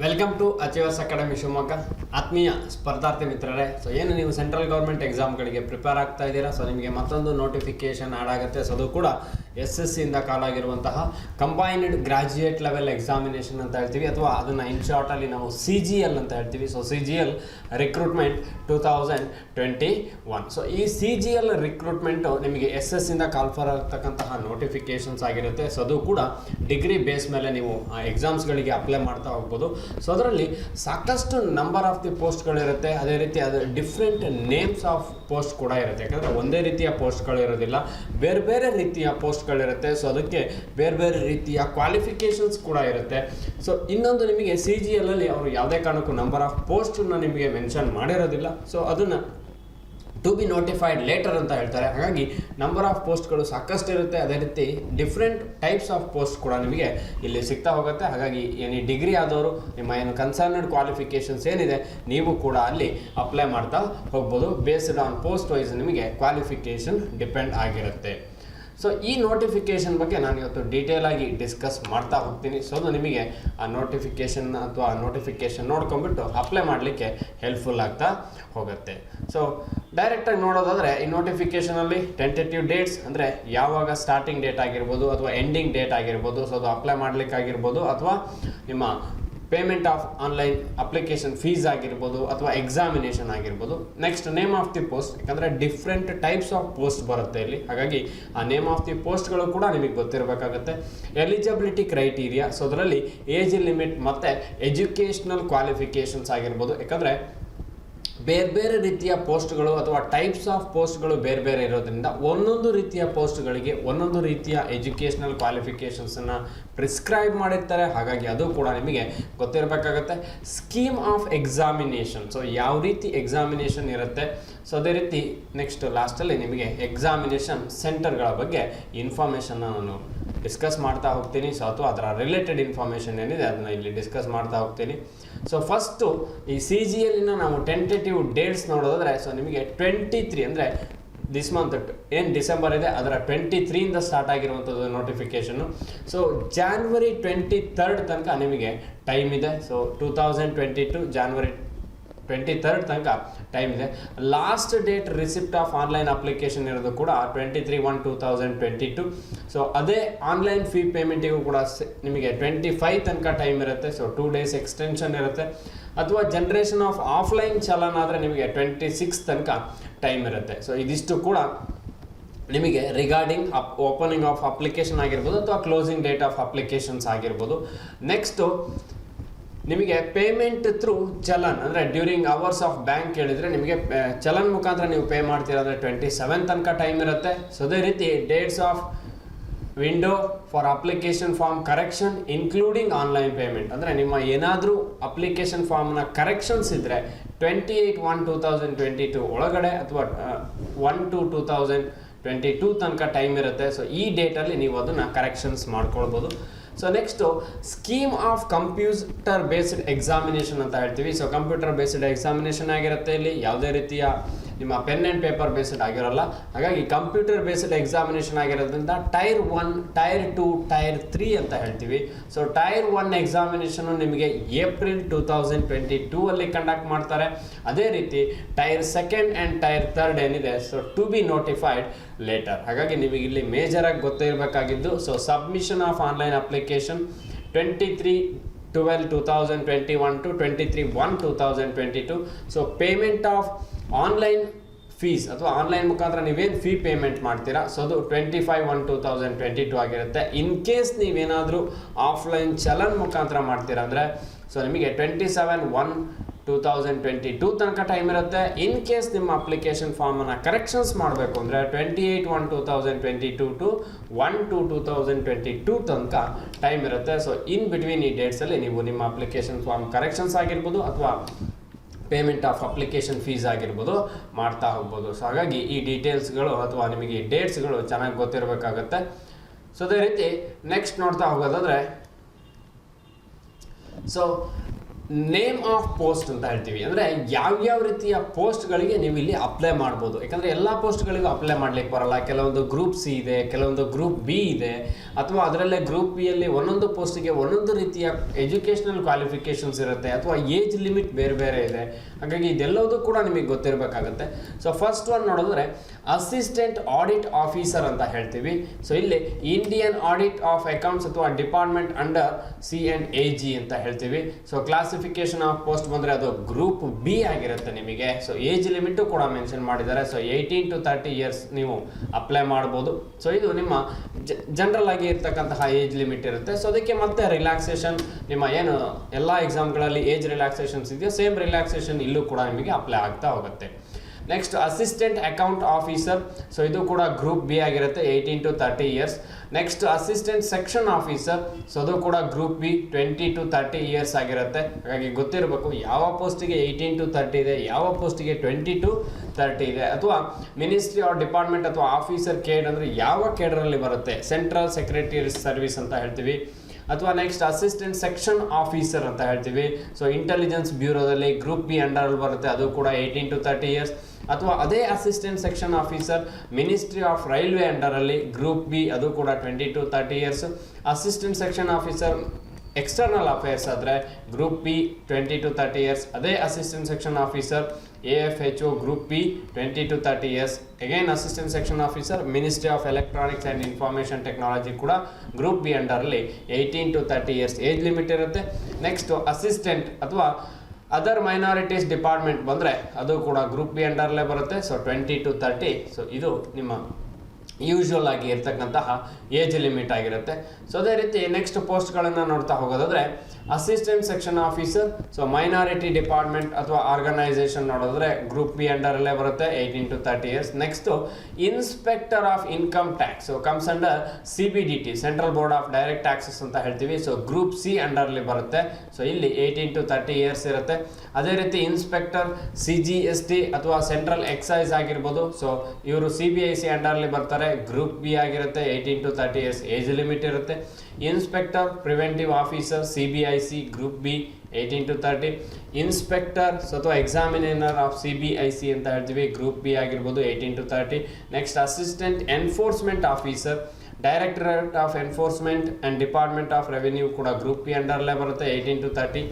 Welcome to achievers academy Shivamogga. ಆತ್ಮೀಯ ಸ್ಪರ್ಧಾರ್ಥಿ ಮಿತ್ರರೇ, ಸೊ ಏನು ನೀವು ಸೆಂಟ್ರಲ್ ಗೌರ್ಮೆಂಟ್ ಎಕ್ಸಾಮ್ಗಳಿಗೆ ಪ್ರಿಪೇರ್ ಆಗ್ತಾ ಇದ್ದೀರಾ, ಸೊ ನಿಮಗೆ ಮತ್ತೊಂದು ನೋಟಿಫಿಕೇಶನ್ ಆ್ಯಡ್ ಆಗುತ್ತೆ. ಸೊ ಅದು ಕೂಡ SSCಯಿಂದ ಕಾಲಾಗಿರುವಂತಹ ಕಂಬೈನ್ಡ್ ಗ್ರಾಜ್ಯುಯೇಟ್ ಲೆವೆಲ್ ಎಕ್ಸಾಮಿನೇಷನ್ ಅಂತ ಹೇಳ್ತೀವಿ, ಅಥವಾ ಅದನ್ನು ಇನ್ ಶಾರ್ಟಲ್ಲಿ ನಾವು CGL ಅಂತ ಹೇಳ್ತೀವಿ. So CGL recruitment 2021. ಸೊ ಈ CGL ರಿಕ್ರೂಟ್ಮೆಂಟು ನಿಮಗೆ SSCಯಿಂದ ಕಾಲ್ಫರ್ ಆಗ್ತಕ್ಕಂತಹ ನೋಟಿಫಿಕೇಶನ್ಸ್ ಆಗಿರುತ್ತೆ. ಸೊ ಅದು ಕೂಡ ಡಿಗ್ರಿ ಬೇಸ್ ಮೇಲೆ ನೀವು ಎಕ್ಸಾಮ್ಸ್ಗಳಿಗೆ ಅಪ್ಲೈ ಮಾಡ್ತಾ ಹೋಗ್ಬೋದು. ಸೊ ಅದರಲ್ಲಿ ಸಾಕಷ್ಟು ನಂಬರ್ ಆಫ್ ದಿ ಪೋಸ್ಟ್ಗಳಿರುತ್ತೆ, ಅದೇ ರೀತಿ ಅದು ಡಿಫ್ರೆಂಟ್ ನೇಮ್ಸ್ ಆಫ್ ಪೋಸ್ಟ್ ಕೂಡ ಇರುತ್ತೆ. ಯಾಕಂದರೆ ಒಂದೇ ರೀತಿಯ ಪೋಸ್ಟ್ಗಳು ಇರೋದಿಲ್ಲ, ಬೇರೆ ಬೇರೆ ರೀತಿಯ ಪೋಸ್ಟ್ಗಳಿರುತ್ತೆ. ಸೊ ಅದಕ್ಕೆ ಬೇರೆ ಬೇರೆ ರೀತಿಯ ಕ್ವಾಲಿಫಿಕೇಷನ್ಸ್ ಕೂಡ ಇರುತ್ತೆ. ಸೊ ಇನ್ನೊಂದು ನಿಮಗೆ CGL ಅಲ್ಲಿ ಅವರು ಯಾವುದೇ ಕಾರಣಕ್ಕೂ ನಂಬರ್ ಆಫ್ ಪೋಸ್ಟನ್ನು ನಿಮಗೆ ಮೆನ್ಷನ್ ಮಾಡಿರೋದಿಲ್ಲ. ಸೊ ಅದನ್ನು ಟು ಬಿ ನೋಟಿಫೈಡ್ ಲೇಟರ್ ಅಂತ ಹೇಳ್ತಾರೆ. ಹಾಗಾಗಿ ನಂಬರ್ ಆಫ್ ಪೋಸ್ಟ್ಗಳು ಸಾಕಷ್ಟು ಇರುತ್ತೆ, ಅದೇ ರೀತಿ ಡಿಫ್ರೆಂಟ್ ಟೈಪ್ಸ್ ಆಫ್ ಪೋಸ್ಟ್ ಕೂಡ ನಿಮಗೆ ಇಲ್ಲಿ ಸಿಗ್ತಾ ಹೋಗುತ್ತೆ. ಹಾಗಾಗಿ ಏನು ಡಿಗ್ರಿ ಆದವರು ನಿಮ್ಮ ಏನು ಕನ್ಸರ್ನ್ಡ್ ಕ್ವಾಲಿಫಿಕೇಷನ್ಸ್ ಏನಿದೆ ನೀವು ಕೂಡ ಅಲ್ಲಿ ಅಪ್ಲೈ ಮಾಡ್ತಾ ಹೋಗ್ಬೋದು. ಬೇಸ್ಡ್ ಆನ್ ಪೋಸ್ಟ್ ವೈಸ್ ನಿಮಗೆ ಕ್ವಾಲಿಫಿಕೇಷನ್ ಡಿಪೆಂಡ್ ಆಗಿರುತ್ತೆ. ಸೊ ಈ ನೋಟಿಫಿಕೇಷನ್ ಬಗ್ಗೆ ನಾನು ಇವತ್ತು ಡೀಟೇಲ್ ಆಗಿ ಡಿಸ್ಕಸ್ ಮಾಡ್ತಾ ಹೋಗ್ತೀನಿ. ಸೊ ಅದು ನಿಮಗೆ ಆ ನೋಟಿಫಿಕೇಷನ್ ಅಥವಾ ನೋಟಿಫಿಕೇಷನ್ ನೋಡ್ಕೊಂಡ್ಬಿಟ್ಟು ಅಪ್ಲೈ ಮಾಡಲಿಕ್ಕೆ ಹೆಲ್ಪ್ಫುಲ್ ಆಗ್ತಾ ಹೋಗುತ್ತೆ. ಸೊ ಡೈರೆಕ್ಟಾಗಿ ನೋಡೋದಾದರೆ ಈ ನೋಟಿಫಿಕೇಷನಲ್ಲಿ ಟೆಂಟೇಟಿವ್ ಡೇಟ್ಸ್ ಅಂದರೆ ಯಾವಾಗ ಸ್ಟಾರ್ಟಿಂಗ್ ಡೇಟ್ ಆಗಿರ್ಬೋದು ಅಥವಾ ಎಂಡಿಂಗ್ ಡೇಟ್ ಆಗಿರ್ಬೋದು, ಸೊ ಅದು ಅಪ್ಲೈ ಮಾಡಲಿಕ್ಕಾಗಿರ್ಬೋದು, ಅಥವಾ ನಿಮ್ಮ payment of online application fees ಆಗಿರ್ಬೋದು, ಅಥವಾ ಎಕ್ಸಾಮಿನೇಷನ್ ಆಗಿರ್ಬೋದು. Next name of the post, ಯಾಕಂದರೆ ಡಿಫ್ರೆಂಟ್ ಟೈಪ್ಸ್ ಆಫ್ ಪೋಸ್ಟ್ ಬರುತ್ತೆ ಇಲ್ಲಿ. ಹಾಗಾಗಿ ಆ ನೇಮ್ ಆಫ್ ದಿ ಪೋಸ್ಟ್ಗಳು ಕೂಡ ನಿಮಗೆ ಗೊತ್ತಿರಬೇಕಾಗುತ್ತೆ. ಎಲಿಜಿಬಿಲಿಟಿ ಕ್ರೈಟೀರಿಯಾ, ಸೊ ಅದರಲ್ಲಿ ಏಜ್ ಲಿಮಿಟ್ ಮತ್ತು ಎಜುಕೇಷ್ನಲ್ ಕ್ವಾಲಿಫಿಕೇಷನ್ಸ್ ಆಗಿರ್ಬೋದು. ಯಾಕಂದರೆ ಬೇರೆ ಬೇರೆ ರೀತಿಯ ಪೋಸ್ಟ್ಗಳು ಅಥವಾ ಟೈಪ್ಸ್ ಆಫ್ ಪೋಸ್ಟ್ಗಳು ಬೇರೆ ಬೇರೆ ಇರೋದ್ರಿಂದ ಒಂದೊಂದು ರೀತಿಯ ಪೋಸ್ಟ್ಗಳಿಗೆ ಒಂದೊಂದು ರೀತಿಯ ಎಜುಕೇಷನಲ್ ಕ್ವಾಲಿಫಿಕೇಷನ್ಸನ್ನು ಪ್ರಿಸ್ಕ್ರೈಬ್ ಮಾಡಿರ್ತಾರೆ. ಹಾಗಾಗಿ ಅದು ಕೂಡ ನಿಮಗೆ ಗೊತ್ತಿರಬೇಕಾಗತ್ತೆ. ಸ್ಕೀಮ್ ಆಫ್ ಎಕ್ಸಾಮಿನೇಷನ್, ಸೊ ಯಾವ ರೀತಿ ಎಕ್ಸಾಮಿನೇಷನ್ ಇರುತ್ತೆ. ಸೊ ಅದೇ ರೀತಿ ನೆಕ್ಸ್ಟ್ ಲಾಸ್ಟಲ್ಲಿ ನಿಮಗೆ ಎಕ್ಸಾಮಿನೇಷನ್ ಸೆಂಟರ್ಗಳ ಬಗ್ಗೆ ಇನ್ಫಾರ್ಮೇಷನ್ನ ನಾನು ಡಿಸ್ಕಸ್ ಮಾಡ್ತಾ ಹೋಗ್ತೀನಿ. ಸೊ ಅಥವಾ ಅದರ ರಿಲೇಟೆಡ್ ಇನ್ಫಾರ್ಮೇಷನ್ ಏನಿದೆ ಅದನ್ನು ಇಲ್ಲಿ ಡಿಸ್ಕಸ್ ಮಾಡ್ತಾ ಹೋಗ್ತೀನಿ. ಸೊ ಫಸ್ಟು ಈ CGLನ ನಾವು ಟೆಂಟೇಟಿವ್ ಡೇಟ್ಸ್ ನೋಡೋದಾದರೆ, ಸೊ ನಿಮಗೆ 23 ಅಂದರೆ ದಿಸ್ ಮಂತ್ ಏನು ಡಿಸೆಂಬರ್ ಇದೆ ಅದರ 23ಇಂದ ಸ್ಟಾರ್ಟ್ ಆಗಿರುವಂಥದ್ದು ನೋಟಿಫಿಕೇಷನ್ನು. ಸೊ ಜಾನ್ವರಿ 23 ತನಕ ನಿಮಗೆ ಟೈಮ್ ಇದೆ. ಸೊ 2022 ಜಾನ್ವರಿ 23 ತನಕ ಟೈಮ್ ಇದೆ. Last date receipt of online application ಇರೋದು ಕೂಡ 23/1/2022. ಸೊ ಅದೇ ಆನ್ಲೈನ್ ಫೀ ಪೇಮೆಂಟಿಗೂ ಕೂಡ ನಿಮಗೆ 25 ತನಕ ಟೈಮ್ ಇರುತ್ತೆ. ಸೊ 2 days ಎಕ್ಸ್ಟೆನ್ಷನ್ ಇರುತ್ತೆ. ಅಥವಾ ಜನ್ರೇಷನ್ ಆಫ್ ಆಫ್ಲೈನ್ ಚಲನ್ ಆದರೆ ನಿಮಗೆ 26 ತನಕ ಟೈಮ್ ಇರುತ್ತೆ. ಸೊ ಇದಿಷ್ಟು ಕೂಡ ನಿಮಗೆ ರಿಗಾರ್ಡಿಂಗ್ ಓಪನಿಂಗ್ ಆಫ್ ಅಪ್ಲಿಕೇಶನ್ ಆಗಿರ್ಬೋದು ಅಥವಾ ಕ್ಲೋಸಿಂಗ್ ಡೇಟ್ ಆಫ್ ಅಪ್ಲಿಕೇಶನ್ಸ್ ಆಗಿರ್ಬೋದು. ನೆಕ್ಸ್ಟು ನಿಮಗೆ ಪೇಮೆಂಟ್ ಥ್ರೂ ಚಲನ್ ಅಂದರೆ ಡ್ಯೂರಿಂಗ್ ಅವರ್ಸ್ ಆಫ್ ಬ್ಯಾಂಕ್ ಹೇಳಿದರೆ ನಿಮಗೆ ಚಲನ್ ಮುಖಾಂತರ ನೀವು ಪೇ ಮಾಡ್ತೀರಾ ಅಂದರೆ 27 ತನಕ ಟೈಮ್ ಇರುತ್ತೆ. ಸೊ ಅದೇ ರೀತಿ dates of window for application form correction including online payment, ಅಂದರೆ ನಿಮ್ಮ ಏನಾದರೂ ಅಪ್ಲಿಕೇಶನ್ ಫಾರ್ಮ್ನ ಕರೆಕ್ಷನ್ಸ್ ಇದ್ದರೆ 28/1/2022 ಒಳಗಡೆ ಅಥವಾ 1/2/2022 ತನಕ ಟೈಮ್ ಇರುತ್ತೆ. ಸೊ ಈ ಡೇಟಲ್ಲಿ ನೀವು ಅದನ್ನು ಕರೆಕ್ಷನ್ಸ್ ಮಾಡ್ಕೊಳ್ಬೋದು. So next scheme of computer based examination ಅಂತ ಹೇಳ್ತೀವಿ. ಸೊ ಕಂಪ್ಯೂಟರ್ ಬೇಸ್ಡ್ ಎಕ್ಸಾಮಿನೇಷನ್ ಆಗಿರುತ್ತೆ. ಇಲ್ಲಿ ಯಾವುದೇ ರೀತಿಯ ನಿಮ್ಮ ಪೆನ್ ಆ್ಯಂಡ್ ಪೇಪರ್ ಬೇಸ್ಡ್ ಆಗಿರೋಲ್ಲ. ಹಾಗಾಗಿ ಕಂಪ್ಯೂಟರ್ ಬೇಸ್ಡ್ ಎಕ್ಸಾಮಿನೇಷನ್ ಆಗಿರೋದ್ರಿಂದ ಟೈರ್ 1, ಟೈರ್ 2, ಟೈರ್ 3 ಅಂತ ಹೇಳ್ತೀವಿ. ಸೊ ಟೈರ್ 1 ಎಕ್ಸಾಮಿನೇಷನ್ನು ನಿಮಗೆ ಏಪ್ರಿಲ್ 2022 ಅಲ್ಲಿ ಕಂಡಕ್ಟ್ ಮಾಡ್ತಾರೆ. ಅದೇ ರೀತಿ ಟೈರ್ 2 ಆ್ಯಂಡ್ ಟೈರ್ 3 ಏನಿದೆ, so to be notified later. ಹಾಗಾಗಿ ನಿಮಗೆ ಇಲ್ಲಿ ಮೇಜರಾಗಿ ಗೊತ್ತಿರಬೇಕಾಗಿದ್ದು, so submission of online application 23/12/2021 to 23/1/2022. So payment of online fees ಅಥವಾ ಆನ್ಲೈನ್ ಮುಖಾಂತರ ನೀವೇನು ಫೀ ಪೇಮೆಂಟ್ ಮಾಡ್ತೀರಾ, ಸೊ ಅದು 25/1/2022 ಆಗಿರುತ್ತೆ. ಇನ್ ಕೇಸ್ ನೀವೇನಾದರೂ ಆಫ್ಲೈನ್ ಚಲನ್ ಮುಖಾಂತರ ಮಾಡ್ತೀರಾ ಅಂದರೆ ಸೊ ನಿಮಗೆ 27/1/2022 ತನಕ ಟೈಮ್ ಇರುತ್ತೆ. ಇನ್ ಕೇಸ್ ನಿಮ್ಮ ಅಪ್ಲಿಕೇಶನ್ ಫಾರ್ಮನ್ನು ಕರೆಕ್ಷನ್ಸ್ ಮಾಡಬೇಕು ಅಂದರೆ 28/1/2022 to 1/2/2022 ತನಕ ಟೈಮ್ ಇರುತ್ತೆ. ಸೊ ಇನ್ ಬಿಟ್ವೀನ್ ಈ ಡೇಟ್ಸಲ್ಲಿ ನೀವು ನಿಮ್ಮ ಅಪ್ಲಿಕೇಶನ್ ಫಾರ್ಮ್ ಕರೆಕ್ಷನ್ಸ್ ಆಗಿರ್ಬೋದು ಅಥವಾ ಪೇಮೆಂಟ್ ಆಫ್ ಅಪ್ಲಿಕೇಶನ್ ಫೀಸ್ ಆಗಿರ್ಬೋದು ಮಾಡ್ತಾ ಹೋಗ್ಬೋದು. ಸೊ ಹಾಗಾಗಿ ಈ ಡೀಟೇಲ್ಸ್ಗಳು ಅಥವಾ ನಿಮಗೆ ಈ ಡೇಟ್ಸ್ಗಳು ಚೆನ್ನಾಗಿ ಗೊತ್ತಿರಬೇಕಾಗತ್ತೆ. ಸೊ ಅದೇ ರೀತಿ ನೆಕ್ಸ್ಟ್ ನೋಡ್ತಾ ಹೋಗೋದಾದರೆ, ಸೊ ನೇಮ್ ಆಫ್ ಪೋಸ್ಟ್ ಅಂತ ಹೇಳ್ತೀವಿ. ಅಂದರೆ ಯಾವ್ಯಾವ ರೀತಿಯ ಪೋಸ್ಟ್ಗಳಿಗೆ ನೀವು ಇಲ್ಲಿ ಅಪ್ಲೈ ಮಾಡ್ಬೋದು. ಯಾಕಂದರೆ ಎಲ್ಲ ಪೋಸ್ಟ್ಗಳಿಗೂ ಅಪ್ಲೈ ಮಾಡ್ಲಿಕ್ಕೆ ಬರಲ್ಲ. ಕೆಲವೊಂದು ಗ್ರೂಪ್ ಸಿ ಇದೆ, ಕೆಲವೊಂದು ಗ್ರೂಪ್ ಬಿ ಇದೆ, ಅಥವಾ ಅದರಲ್ಲೇ ಗ್ರೂಪ್ ಬಿ ಯಲ್ಲಿ ಒಂದೊಂದು ಪೋಸ್ಟಿಗೆ ಒಂದೊಂದು ರೀತಿಯ ಎಜುಕೇಷನಲ್ ಕ್ವಾಲಿಫಿಕೇಷನ್ಸ್ ಇರುತ್ತೆ, ಅಥವಾ ಏಜ್ ಲಿಮಿಟ್ ಬೇರೆ ಬೇರೆ ಇದೆ. ಹಾಗಾಗಿ ಇದೆಲ್ಲವೂ ಕೂಡ ನಿಮಗೆ ಗೊತ್ತಿರಬೇಕಾಗುತ್ತೆ. ಸೊ ಫಸ್ಟ್ ಒನ್ ನೋಡಿದ್ರೆ ಅಸಿಸ್ಟೆಂಟ್ ಆಡಿಟ್ ಆಫೀಸರ್ ಅಂತ ಹೇಳ್ತೀವಿ. ಸೊ ಇಲ್ಲಿ ಇಂಡಿಯನ್ ಆಡಿಟ್ ಆಫ್ ಅಕೌಂಟ್ಸ್ ಅಥವಾ ಡಿಪಾರ್ಟ್ಮೆಂಟ್ ಅಂಡರ್ C&AG ಅಂತ ಹೇಳ್ತೀವಿ. ಸೊ ಕ್ಲಾಸಿಫಿಕೇಶನ್ ಆಫ್ ಪೋಸ್ಟ್ ಬಂದರೆ ಅದು ಗ್ರೂಪ್ ಬಿ ಆಗಿರುತ್ತೆ ನಿಮಗೆ. ಸೊ ಏಜ್ ಲಿಮಿಟು ಕೂಡ ಮೆನ್ಷನ್ ಮಾಡಿದ್ದಾರೆ. ಸೊ 18 to 30 ಇಯರ್ಸ್ ನೀವು ಅಪ್ಲೈ ಮಾಡ್ಬೋದು. ಸೊ ಇದು ನಿಮ್ಮ ಜನರಲ್ ಆಗಿ ಇರ್ತಕ್ಕಂತಹ ಏಜ್ ಲಿಮಿಟ್ ಇರುತ್ತೆ. ಸೊ ಅದಕ್ಕೆ ಮತ್ತೆ ರಿಲ್ಯಾಕ್ಸೇಷನ್, ನಿಮ್ಮ ಏನು ಎಲ್ಲ ಎಕ್ಸಾಮ್ಗಳಲ್ಲಿ ಏಜ್ ರಿಲ್ಯಾಕ್ಸೇಷನ್ಸ್ ಇದೆಯೋ ಸೇಮ್ ರಿಲ್ಯಾಕ್ಸೇಷನ್ ಇಲ್ಲೂ ಕೂಡ ನಿಮಗೆ ಅಪ್ಲೈ ಆಗ್ತಾ ಹೋಗುತ್ತೆ. Next assistant account officer. So ಇದು ಕೂಡ ಗ್ರೂಪ್ ಬಿ ಆಗಿರುತ್ತೆ, 18 to 30 years. Next assistant section officer. So ಅದು ಕೂಡ ಗ್ರೂಪ್ ಬಿ, 20 to 30 ಇಯರ್ಸ್ ಆಗಿರುತ್ತೆ. ಹಾಗಾಗಿ ಗೊತ್ತಿರಬೇಕು ಯಾವ ಪೋಸ್ಟಿಗೆ 18 to 30 ಇದೆ, ಯಾವ ಪೋಸ್ಟಿಗೆ 20 to 30 ಇದೆ. ಅಥವಾ ಮಿನಿಸ್ಟ್ರಿ ಆರ್ ಡಿಪಾರ್ಟ್ಮೆಂಟ್ ಅಥವಾ ಆಫೀಸರ್ ಕೇಡ್ ಅಂದರೆ ಯಾವ ಕೇಡರಲ್ಲಿ ಬರುತ್ತೆ, ಸೆಂಟ್ರಲ್ ಸೆಕ್ರೆಟರಿ ಸರ್ವಿಸ್ ಅಂತ ಹೇಳ್ತೀವಿ. ಅಥವಾ ನೆಕ್ಸ್ಟ್ ಅಸಿಸ್ಟೆಂಟ್ ಸೆಕ್ಷನ್ ಆಫೀಸರ್ ಅಂತ ಹೇಳ್ತೀವಿ. ಸೊ ಇಂಟೆಲಿಜೆನ್ಸ್ ಬ್ಯೂರೋದಲ್ಲಿ ಗ್ರೂಪ್ ಬಿ ಅಂಡರಲ್ಲಿ ಬರುತ್ತೆ, ಅದು ಕೂಡ 18 to 30 ಇಯರ್ಸ್. ಅಥವಾ ಅದೇ assistant section officer ministry of railway ಅಂಡರಲ್ಲಿ ಗ್ರೂಪ್ ಬಿ, ಅದು ಕೂಡ 20 to 30 years. Assistant section officer external affairs ಆದರೆ ಗ್ರೂಪ್ ಬಿ 20 to 30 ಇಯರ್ಸ್. ಅದೇ assistant section officer AFHO group B 20 to 30 years. Again assistant section officer ministry of electronics and information technology ಕೂಡ group B ಅಂಡರಲ್ಲಿ 18 to 30 years age limit ಇರುತ್ತೆ. Next assistant ಅಥವಾ other minorities department ಬಂದರೆ ಅದು ಕೂಡ group B ಅಂಡರ್ಲೇ ಬರುತ್ತೆ. So 20 to 30. So ಇದು ನಿಮ್ಮ ಯೂಶ್ವಲ್ ಆಗಿ ಇರ್ತಕ್ಕಂತಹ ಏಜ್ ಲಿಮಿಟ್ ಆಗಿರುತ್ತೆ. ಸೊ ಅದೇ ರೀತಿ ನೆಕ್ಸ್ಟ್ ಪೋಸ್ಟ್ಗಳನ್ನು ನೋಡ್ತಾ ಹೋಗೋದಾದರೆ assistant section officer. So minority department ಅಥವಾ ಆರ್ಗನೈಸೇಷನ್ ನೋಡಿದ್ರೆ ಗ್ರೂಪ್ ಬಿ ಅಂಡರಲ್ಲೇ ಬರುತ್ತೆ, 18 to 30 years. Next inspector of income tax. So comes under CBDT, central board of direct taxes ಅಂತ ಹೇಳ್ತೀವಿ. ಸೊ ಗ್ರೂಪ್ ಸಿ ಅಂಡರ್ಲಿ ಬರುತ್ತೆ. ಸೊ ಇಲ್ಲಿ 18 to 30 ಇಯರ್ಸ್ ಇರುತ್ತೆ. ಅದೇ ರೀತಿ ಇನ್ಸ್ಪೆಕ್ಟರ್ CGST ಅಥವಾ ಸೆಂಟ್ರಲ್ ಎಕ್ಸೈಸ್ ಆಗಿರ್ಬೋದು. ಸೊ ಇವರು CBIC ಅಂಡರ್ಲಿ ಬರ್ತಾರೆ, ಗ್ರೂಪ್ ಬಿ ಆಗಿರುತ್ತೆ, 18 to 30 ಇಯರ್ಸ್ ಏಜ್ ಲಿಮಿಟ್ ಇರುತ್ತೆ. Inspector preventive officer CBIC group B 18 to 30. Inspectors ಅಥವಾ ಎಕ್ಸಾಮಿನೇಟರ್ ಆಫ್ CBIC ಅಂತ ಹೇಳ್ತೀವಿ, ಗ್ರೂಪ್ ಬಿ ಆಗಿರ್ಬೋದು, 18 to 30. Next assistant enforcement officer, directorate of enforcement and department of revenue ಕೂಡ group B ಅಂಡರ್ಲೇ ಬರುತ್ತೆ, 18 to 30.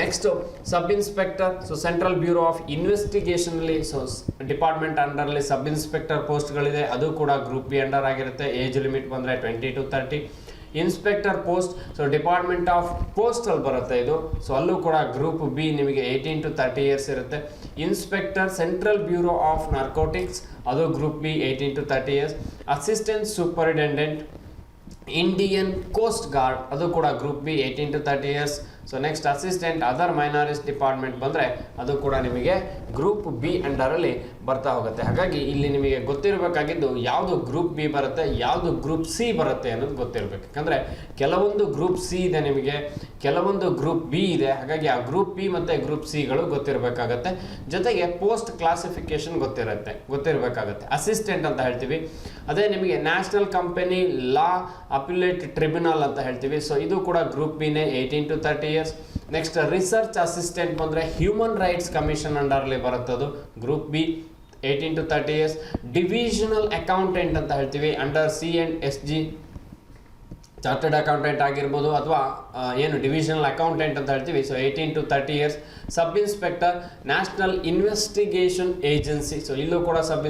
Next sub inspector. So central bureau of ಇನ್ವೆಸ್ಟಿಗೇಷನಲ್ಲಿ so department ಅಂಡರ್ಲಿ sub inspector ಪೋಸ್ಟ್ಗಳಿದೆ, ಅದು ಕೂಡ ಗ್ರೂಪ್ ಬಿ ಅಂಡರ್ ಆಗಿರುತ್ತೆ. ಏಜ್ ಲಿಮಿಟ್ ಬಂದರೆ 20 to 30. Inspector post. So department of ಪೋಸ್ಟಲ್ಲಿ ಬರುತ್ತೆ ಇದು. ಸೊ ಅಲ್ಲೂ ಕೂಡ ಗ್ರೂಪ್ ಬಿ ನಿಮಗೆ 18 to 30 ಇಯರ್ಸ್ ಇರುತ್ತೆ. Inspector central bureau of narcotics, ಅದು group B 18 to 30 years. Assistant superintendent Indian coast guard, ಅದು ಕೂಡ group B 18 to 30 years. So next assistant other minorities department ಬಂದರೆ ಅದು ಕೂಡ ನಿಮಗೆ ಗ್ರೂಪ್ ಬಿ ಅಂಡರಲ್ಲಿ ಬರ್ತಾ ಹೋಗುತ್ತೆ. ಹಾಗಾಗಿ ಇಲ್ಲಿ ನಿಮಗೆ ಗೊತ್ತಿರಬೇಕಾಗಿದ್ದು ಯಾವುದು ಗ್ರೂಪ್ ಬಿ ಬರುತ್ತೆ, ಯಾವುದು ಗ್ರೂಪ್ ಸಿ ಬರುತ್ತೆ ಅನ್ನೋದು ಗೊತ್ತಿರಬೇಕು. ಯಾಕಂದರೆ ಕೆಲವೊಂದು ಗ್ರೂಪ್ ಸಿ ಇದೆ ನಿಮಗೆ, ಕೆಲವೊಂದು ಗ್ರೂಪ್ ಬಿ ಇದೆ. ಹಾಗಾಗಿ ಆ ಗ್ರೂಪ್ ಬಿ ಮತ್ತು ಗ್ರೂಪ್ ಸಿಗಳು ಗೊತ್ತಿರಬೇಕಾಗತ್ತೆ. ಜೊತೆಗೆ ಪೋಸ್ಟ್ ಕ್ಲಾಸಿಫಿಕೇಶನ್ ಗೊತ್ತಿರಬೇಕಾಗತ್ತೆ. ಅಸಿಸ್ಟೆಂಟ್ ಅಂತ ಹೇಳ್ತೀವಿ, ಅದೇ ನಿಮಗೆ national company law appellate tribunal ಅಂತ ಹೇಳ್ತೀವಿ. ಸೊ ಇದು ಕೂಡ ಗ್ರೂಪ್ ಬಿನೇ, 18 to 30 years. Next research assistant ಬಂದರೆ ಹ್ಯೂಮನ್ ರೈಟ್ಸ್ ಕಮಿಷನ್ ಅಂಡರ್ಲಿ ಬರುತ್ತದು, group B 18 to 30 years. Divisional accountant ಅಂತ ಹೇಳ್ತೀವಿ ಅಂಡರ್ C&SG, ಚಾರ್ಟರ್ಡ್ ಅಕೌಂಟೆಂಟ್ ಆಗಿರ್ಬೋದು ಅಥವಾ ಏನು ಡಿವಿಷನಲ್ ಅಕೌಂಟೆಂಟ್ ಅಂತ ಹೇಳ್ತೀವಿ. So 18 to 30 years. Sub inspector national investigation agency. So ಇಲ್ಲೂ ಕೂಡ ಸಬ್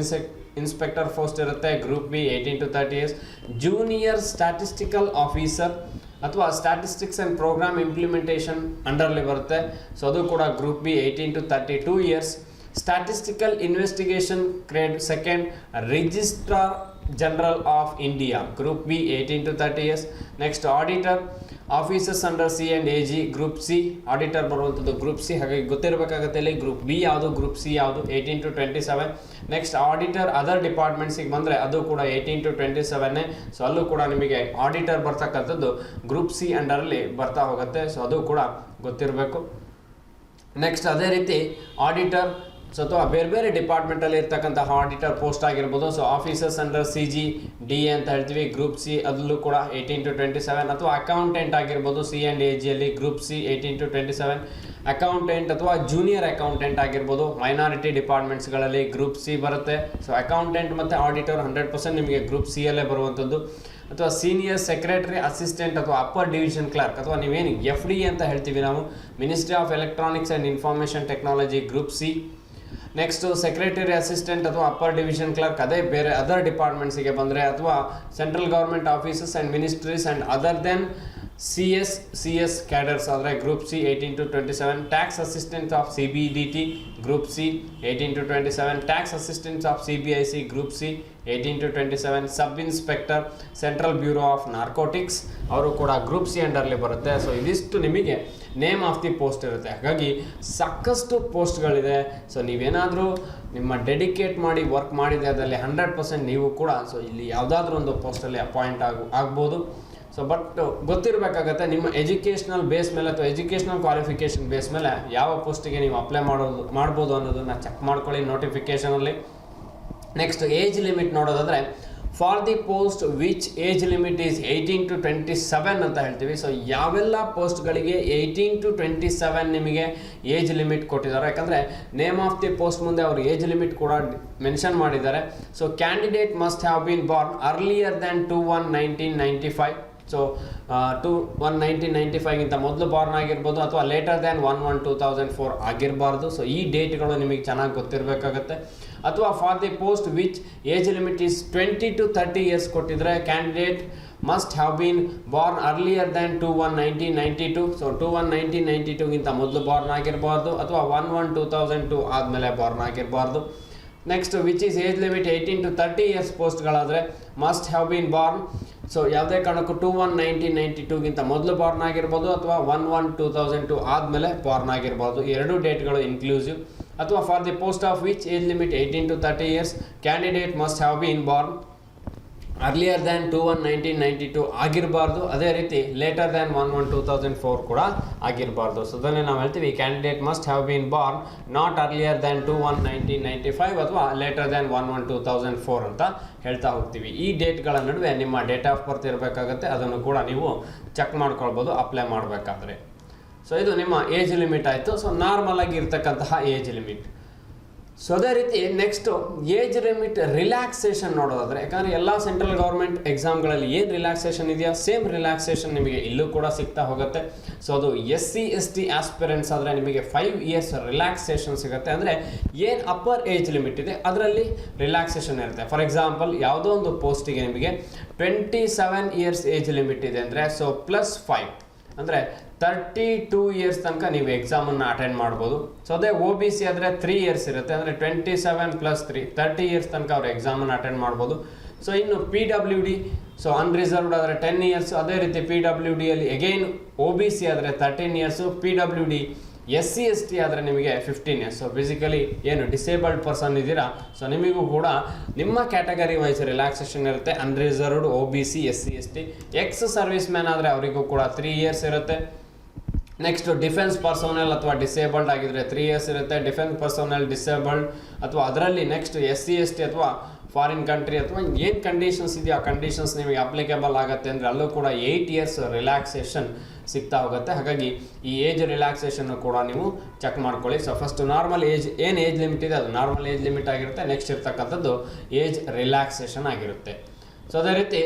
ಇನ್ಸ್ಪೆಕ್ಟರ್ ಪೋಸ್ಟ್ ಇರುತ್ತೆ, group B 18 to 30 years. Junior statistical officer ಅಥವಾ ಸ್ಟ್ಯಾಟಿಸ್ಟಿಕ್ಸ್ ಆ್ಯಂಡ್ ಪ್ರೋಗ್ರಾಮ್ ಇಂಪ್ಲಿಮೆಂಟೇಷನ್ ಅಂಡರ್ಲಿ ಬರುತ್ತೆ. ಸೊ ಅದು ಕೂಡ group B 18 to 32 years. Statistical investigation grade second registrar general of India, group B 18 to 30 years. Next auditor officers under C&AG, group C. Auditor ಬರುವಂಥದ್ದು group C. ಹಾಗಾಗಿ ಗೊತ್ತಿರಬೇಕಾಗುತ್ತೆ ಇಲ್ಲಿ group B ಯಾವುದು, group C ಯಾವುದು, 18 to 27. Next auditor other ಡಿಪಾರ್ಟ್ಮೆಂಟ್ಸಿಗೆ ಬಂದರೆ ಅದು ಕೂಡ 18 to 27. So ಅಲ್ಲೂ ಕೂಡ ನಿಮಗೆ ಆಡಿಟರ್ ಬರ್ತಕ್ಕಂಥದ್ದು ಗ್ರೂಪ್ ಸಿ ಅಂಡರಲ್ಲಿ ಬರ್ತಾ ಹೋಗುತ್ತೆ. ಸೊ ಅದು ಕೂಡ ಗೊತ್ತಿರಬೇಕು. ನೆಕ್ಸ್ಟ್ ಅದೇ ರೀತಿ ಆಡಿಟರ್ ಸೊ ಅಥವಾ ಬೇರೆ ಬೇರೆ ಡಿಪಾರ್ಟ್ಮೆಂಟಲ್ಲಿ ಇರ್ತಕ್ಕಂತಹ ಆಡಿಟರ್ ಪೋಸ್ಟ್ ಆಗಿರ್ಬೋದು. ಸೊ ಆಫೀಸರ್ಸ್ ಅಂಡರ್ CGDA ಅಂತ ಹೇಳ್ತೀವಿ, ಗ್ರೂಪ್ C ಅದರಲ್ಲೂ ಕೂಡ 18 to 27, ಅಥವಾ ಅಕೌಂಟೆಂಟ್ ಆಗಿರ್ಬೋದು C&AGಯಲ್ಲಿ ಗ್ರೂಪ್ C 18 to 27, ಅಕೌಂಟೆಂಟ್ ಅಥವಾ ಜೂನಿಯರ್ ಅಕೌಂಟೆಂಟ್ ಆಗಿರ್ಬೋದು ಮೈನಾರಿಟಿ ಡಿಪಾರ್ಟ್ಮೆಂಟ್ಸ್ಗಳಲ್ಲಿ ಗ್ರೂಪ್ C ಬರುತ್ತೆ. ಸೊ ಅಕೌಂಟೆಂಟ್ ಮತ್ತು ಆಡಿಟರ್ 100% ನಿಮಗೆ ಗ್ರೂಪ್ C ಯಲ್ಲೇ ಬರುವಂಥದ್ದು. ಅಥವಾ ಸೀನಿಯರ್ ಸೆಕ್ರೆಟರಿ ಅಸಿಸ್ಟೆಂಟ್ ಅಥವಾ ಅಪ್ಪರ್ ಡಿವಿಷನ್ ಕ್ಲರ್ಕ್ ಅಥವಾ ನೀವೇನು FD ಅಂತ ಹೇಳ್ತೀವಿ ನಾವು, ministry of electronics and information technology group C. Next secretary assistant ಅಥವಾ ಅಪ್ಪರ್ ಡಿವಿಷನ್ ಕ್ಲರ್ಕ್ ಅದೇ ಬೇರೆ ಅದರ್ ಡಿಪಾರ್ಟ್ಮೆಂಟ್ಸಿಗೆ ಬಂದರೆ, ಅಥವಾ central government offices and ministries and other then CS ಕ್ಯಾಡರ್ಸ್ ಆದರೆ group C 18 to 27, tax assistant of CBDT group C 18 to 27, tax assistants of CBIC group C 18 to 27, sub inspector central bureau of narcotics ಅವರು ಕೂಡ group C ಅಂಡರ್ಲಿ ಬರುತ್ತೆ. So ಇದಿಷ್ಟು ನಿಮಗೆ name of the post ಇರುತ್ತೆ. ಹಾಗಾಗಿ ಸಾಕಷ್ಟು ಪೋಸ್ಟ್ಗಳಿದೆ. So ನೀವೇನಾದರೂ ನಿಮ್ಮ ಡೆಡಿಕೇಟ್ ಮಾಡಿ ವರ್ಕ್ ಮಾಡಿದೆ ಅದರಲ್ಲಿ 100% ನೀವು ಕೂಡ ಸೊ ಇಲ್ಲಿ ಯಾವುದಾದ್ರೂ ಒಂದು ಪೋಸ್ಟಲ್ಲಿ ಅಪಾಯಿಂಟ್ ಆಗ್ಬೋದು. ಸೊ ಬಟ್ ಗೊತ್ತಿರಬೇಕಾಗತ್ತೆ ನಿಮ್ಮ ಎಜುಕೇಷ್ನಲ್ ಬೇಸ್ ಮೇಲೆ ಅಥವಾ ಎಜುಕೇಷ್ನಲ್ ಕ್ವಾಲಿಫಿಕೇಷನ್ ಬೇಸ್ ಮೇಲೆ ಯಾವ ಪೋಸ್ಟಿಗೆ ನೀವು ಅಪ್ಲೈ ಮಾಡ್ಬೋದು ಅನ್ನೋದನ್ನು ಚೆಕ್ ಮಾಡ್ಕೊಳ್ಳಿ ನೋಟಿಫಿಕೇಷನಲ್ಲಿ. ನೆಕ್ಸ್ಟ್ ಏಜ್ ಲಿಮಿಟ್ ನೋಡೋದಾದರೆ, for the post which age limit is 18 to 27 ಅಂತ ಹೇಳ್ತೀವಿ. ಸೊ ಯಾವೆಲ್ಲ ಪೋಸ್ಟ್ಗಳಿಗೆ 18 to 27 ನಿಮಗೆ ಏಜ್ ಲಿಮಿಟ್ ಕೊಟ್ಟಿದ್ದಾರೆ, ಯಾಕಂದರೆ ನೇಮ್ ಆಫ್ ದಿ ಪೋಸ್ಟ್ ಮುಂದೆ ಅವರು ಏಜ್ ಲಿಮಿಟ್ ಕೂಡ ಮೆನ್ಷನ್ ಮಾಡಿದ್ದಾರೆ. So candidate must have been born earlier than 2/1/1995. So 2/1/1995ಗಿಂತ ಮೊದಲು ಬಾರ್ನ್ ಆಗಿರ್ಬೋದು, ಅಥವಾ ಲೇಟರ್ ದ್ಯಾನ್ 1/1/2004 ಆಗಿರಬಾರ್ದು. ಸೊ ಈ ಡೇಟ್ಗಳು ನಿಮಗೆ ಚೆನ್ನಾಗಿ ಗೊತ್ತಿರಬೇಕಾಗತ್ತೆ. ಅಥವಾ for the post which age limit is 20 to 30 years ಕೊಟ್ಟಿದ್ರೆ, candidate must have been born earlier than 2/1/1992. So 2/1/1992ಗಿಂತ ಮೊದಲು ಬಾರ್ನ್ ಆಗಿರಬಾರ್ದು, ಅಥವಾ 1/1/2002 ಆದಮೇಲೆ ಬಾರ್ನ್ ಆಗಿರಬಾರ್ದು. Next which is age limit 18 to 30 years ಪೋಸ್ಟ್ಗಳಾದರೆ must have been born. So ಯಾವುದೇ ಕಾರಣಕ್ಕೂ 2/1/1992ಗಿಂತ ಮೊದಲು ಬಾರ್ನ್ ಆಗಿರ್ಬೋದು, ಅಥವಾ 1/1/2002 ಆದಮೇಲೆ ಬಾರ್ನ್ ಆಗಿರ್ಬೋದು. ಎರಡೂ ಡೇಟ್ಗಳು ಇನ್ಕ್ಲೂಸಿವ್. ಅಥವಾ for the post of which age limit 18 to 30 years, candidate must have been born earlier than 2/1/1992 ಆಗಿರಬಾರ್ದು. ಅದೇ ರೀತಿ ಲೇಟರ್ ದ್ಯಾನ್ 1/1/2004 ಕೂಡ ಆಗಿರಬಾರ್ದು. ಸೊ ಅದನ್ನೇ ನಾವು ಹೇಳ್ತೀವಿ candidate must have been Born not earlier than 2/1/1995 ಅಥವಾ ಲೇಟರ್ ದ್ಯಾನ್ 1/1/2004 ಅಂತ ಹೇಳ್ತಾ ಹೋಗ್ತೀವಿ. ಈ ಡೇಟ್ಗಳ ನಡುವೆ ನಿಮ್ಮ ಡೇಟ್ ಆಫ್ ಬರ್ತ್ ಇರಬೇಕಾಗುತ್ತೆ, ಅದನ್ನು ಕೂಡ ನೀವು ಚೆಕ್ ಮಾಡ್ಕೊಳ್ಬೋದು ಅಪ್ಲೈ ಮಾಡಬೇಕಾದ್ರೆ. ಸೊ ಇದು ನಿಮ್ಮ ಏಜ್ ಲಿಮಿಟ್ ಆಯಿತು. ಸೊ ನಾರ್ಮಲ್ ಆಗಿ ಇರ್ತಕ್ಕಂತಹ ಏಜ್ ಲಿಮಿಟ್. ಸೊ ಅದೇ ರೀತಿ ನೆಕ್ಸ್ಟು ಏಜ್ ಲಿಮಿಟ್ ರಿಲ್ಯಾಕ್ಸೇಷನ್ ನೋಡೋದಾದರೆ, ಯಾಕಂದರೆ ಎಲ್ಲ ಸೆಂಟ್ರಲ್ ಗೌರ್ಮೆಂಟ್ ಎಕ್ಸಾಮ್ಗಳಲ್ಲಿ ಏನು ರಿಲ್ಯಾಕ್ಸೇಷನ್ ಇದೆಯಾ ಸೇಮ್ ರಿಲ್ಯಾಕ್ಸೇಷನ್ ನಿಮಗೆ ಇಲ್ಲೂ ಕೂಡ ಸಿಗ್ತಾ ಹೋಗುತ್ತೆ. ಸೊ ಅದು SC/ST ಆಸ್ಪಿರೆಂಟ್ಸ್ ಆದರೆ ನಿಮಗೆ 5 years ರಿಲ್ಯಾಕ್ಸೇಷನ್ ಸಿಗುತ್ತೆ. ಅಂದರೆ ಏನು ಅಪ್ಪರ್ ಏಜ್ ಲಿಮಿಟ್ ಇದೆ ಅದರಲ್ಲಿ ರಿಲ್ಯಾಕ್ಸೇಷನ್ ಇರುತ್ತೆ. ಫಾರ್ ಎಕ್ಸಾಂಪಲ್ ಯಾವುದೋ ಒಂದು ಪೋಸ್ಟಿಗೆ ನಿಮಗೆ 27 years ಏಜ್ ಲಿಮಿಟ್ ಇದೆ ಅಂದರೆ, ಸೊ +5 ಅಂದರೆ 32 years ತನಕ ನೀವು ಎಕ್ಸಾಮನ್ನು ಅಟೆಂಡ್ ಮಾಡ್ಬೋದು. ಸೊ ಅದೇ OBC ಆದರೆ 3 years ಇರುತ್ತೆ, ಅಂದರೆ 27 + 3 30 years ತನಕ ಅವ್ರು ಎಕ್ಸಾಮನ್ನು ಅಟೆಂಡ್ ಮಾಡ್ಬೋದು. ಸೊ ಇನ್ನು PWD ಸೊ ಅನ್ರಿಸರ್ವ್ಡ್ ಆದರೆ 10 years. ಅದೇ ರೀತಿ PWDಯಲ್ಲಿ ಅಗೈನ್ OBC ಆದರೆ 13 years, PWD SC/ST ಆದರೆ ನಿಮಗೆ 15 years. ಸೊ ಬೇಸಿಕಲಿ ಏನು ಡಿಸೇಬಲ್ಡ್ ಪರ್ಸನ್ ಇದ್ದೀರಾ, ಸೊ ನಿಮಗೂ ಕೂಡ ನಿಮ್ಮ ಕ್ಯಾಟಗರಿ ವೈಸ್ ರಿಲ್ಯಾಕ್ಸೇಷನ್ ಇರುತ್ತೆ. Unreserved, OBC, SC/ST. X service man ಆದರೆ ಅವರಿಗೂ ಕೂಡ 3 years ಇರುತ್ತೆ. ನೆಕ್ಸ್ಟ್ ಡಿಫೆನ್ಸ್ ಪರ್ಸೋನಲ್ ಅಥವಾ ಡಿಸೇಬಲ್ಡ್ ಆಗಿದ್ರೆ 3 years ಇರುತ್ತೆ. ಡಿಫೆನ್ಸ್ ಪರ್ಸೋನಲ್, ಡಿಸೇಬಲ್ಡ್ ಅಥವಾ ಅದರಲ್ಲಿ ನೆಕ್ಸ್ಟ್ SC/ST ಅಥವಾ ಫಾರಿನ್ ಕಂಟ್ರಿ ಅಥವಾ ಏನು ಕಂಡೀಷನ್ಸ್ ಇದೆಯೋ ಆ ಕಂಡೀಷನ್ಸ್ ನಿಮಗೆ ಅಪ್ಲಿಕೇಬಲ್ ಆಗುತ್ತೆ ಅಂದರೆ ಅಲ್ಲೂ ಕೂಡ 8 years ರಿಲ್ಯಾಕ್ಸೇಷನ್ ಸಿಗ್ತಾ ಹೋಗುತ್ತೆ. ಹಾಗಾಗಿ ಈ ಏಜ್ ರಿಲ್ಯಾಕ್ಸೇಷನ್ನು ಕೂಡ ನೀವು ಚೆಕ್ ಮಾಡ್ಕೊಳ್ಳಿ. ಸೊ ಫಸ್ಟ್ ನಾರ್ಮಲ್ ಏಜ್ ಏನು ಏಜ್ ಲಿಮಿಟ್ ಇದೆ ಅದು ನಾರ್ಮಲ್ ಏಜ್ ಲಿಮಿಟ್ ಆಗಿರುತ್ತೆ. ನೆಕ್ಸ್ಟ್ ಇರ್ತಕ್ಕಂಥದ್ದು ಏಜ್ ರಿಲ್ಯಾಕ್ಸೇಷನ್ ಆಗಿರುತ್ತೆ. ಸೊ ಅದೇ ರೀತಿ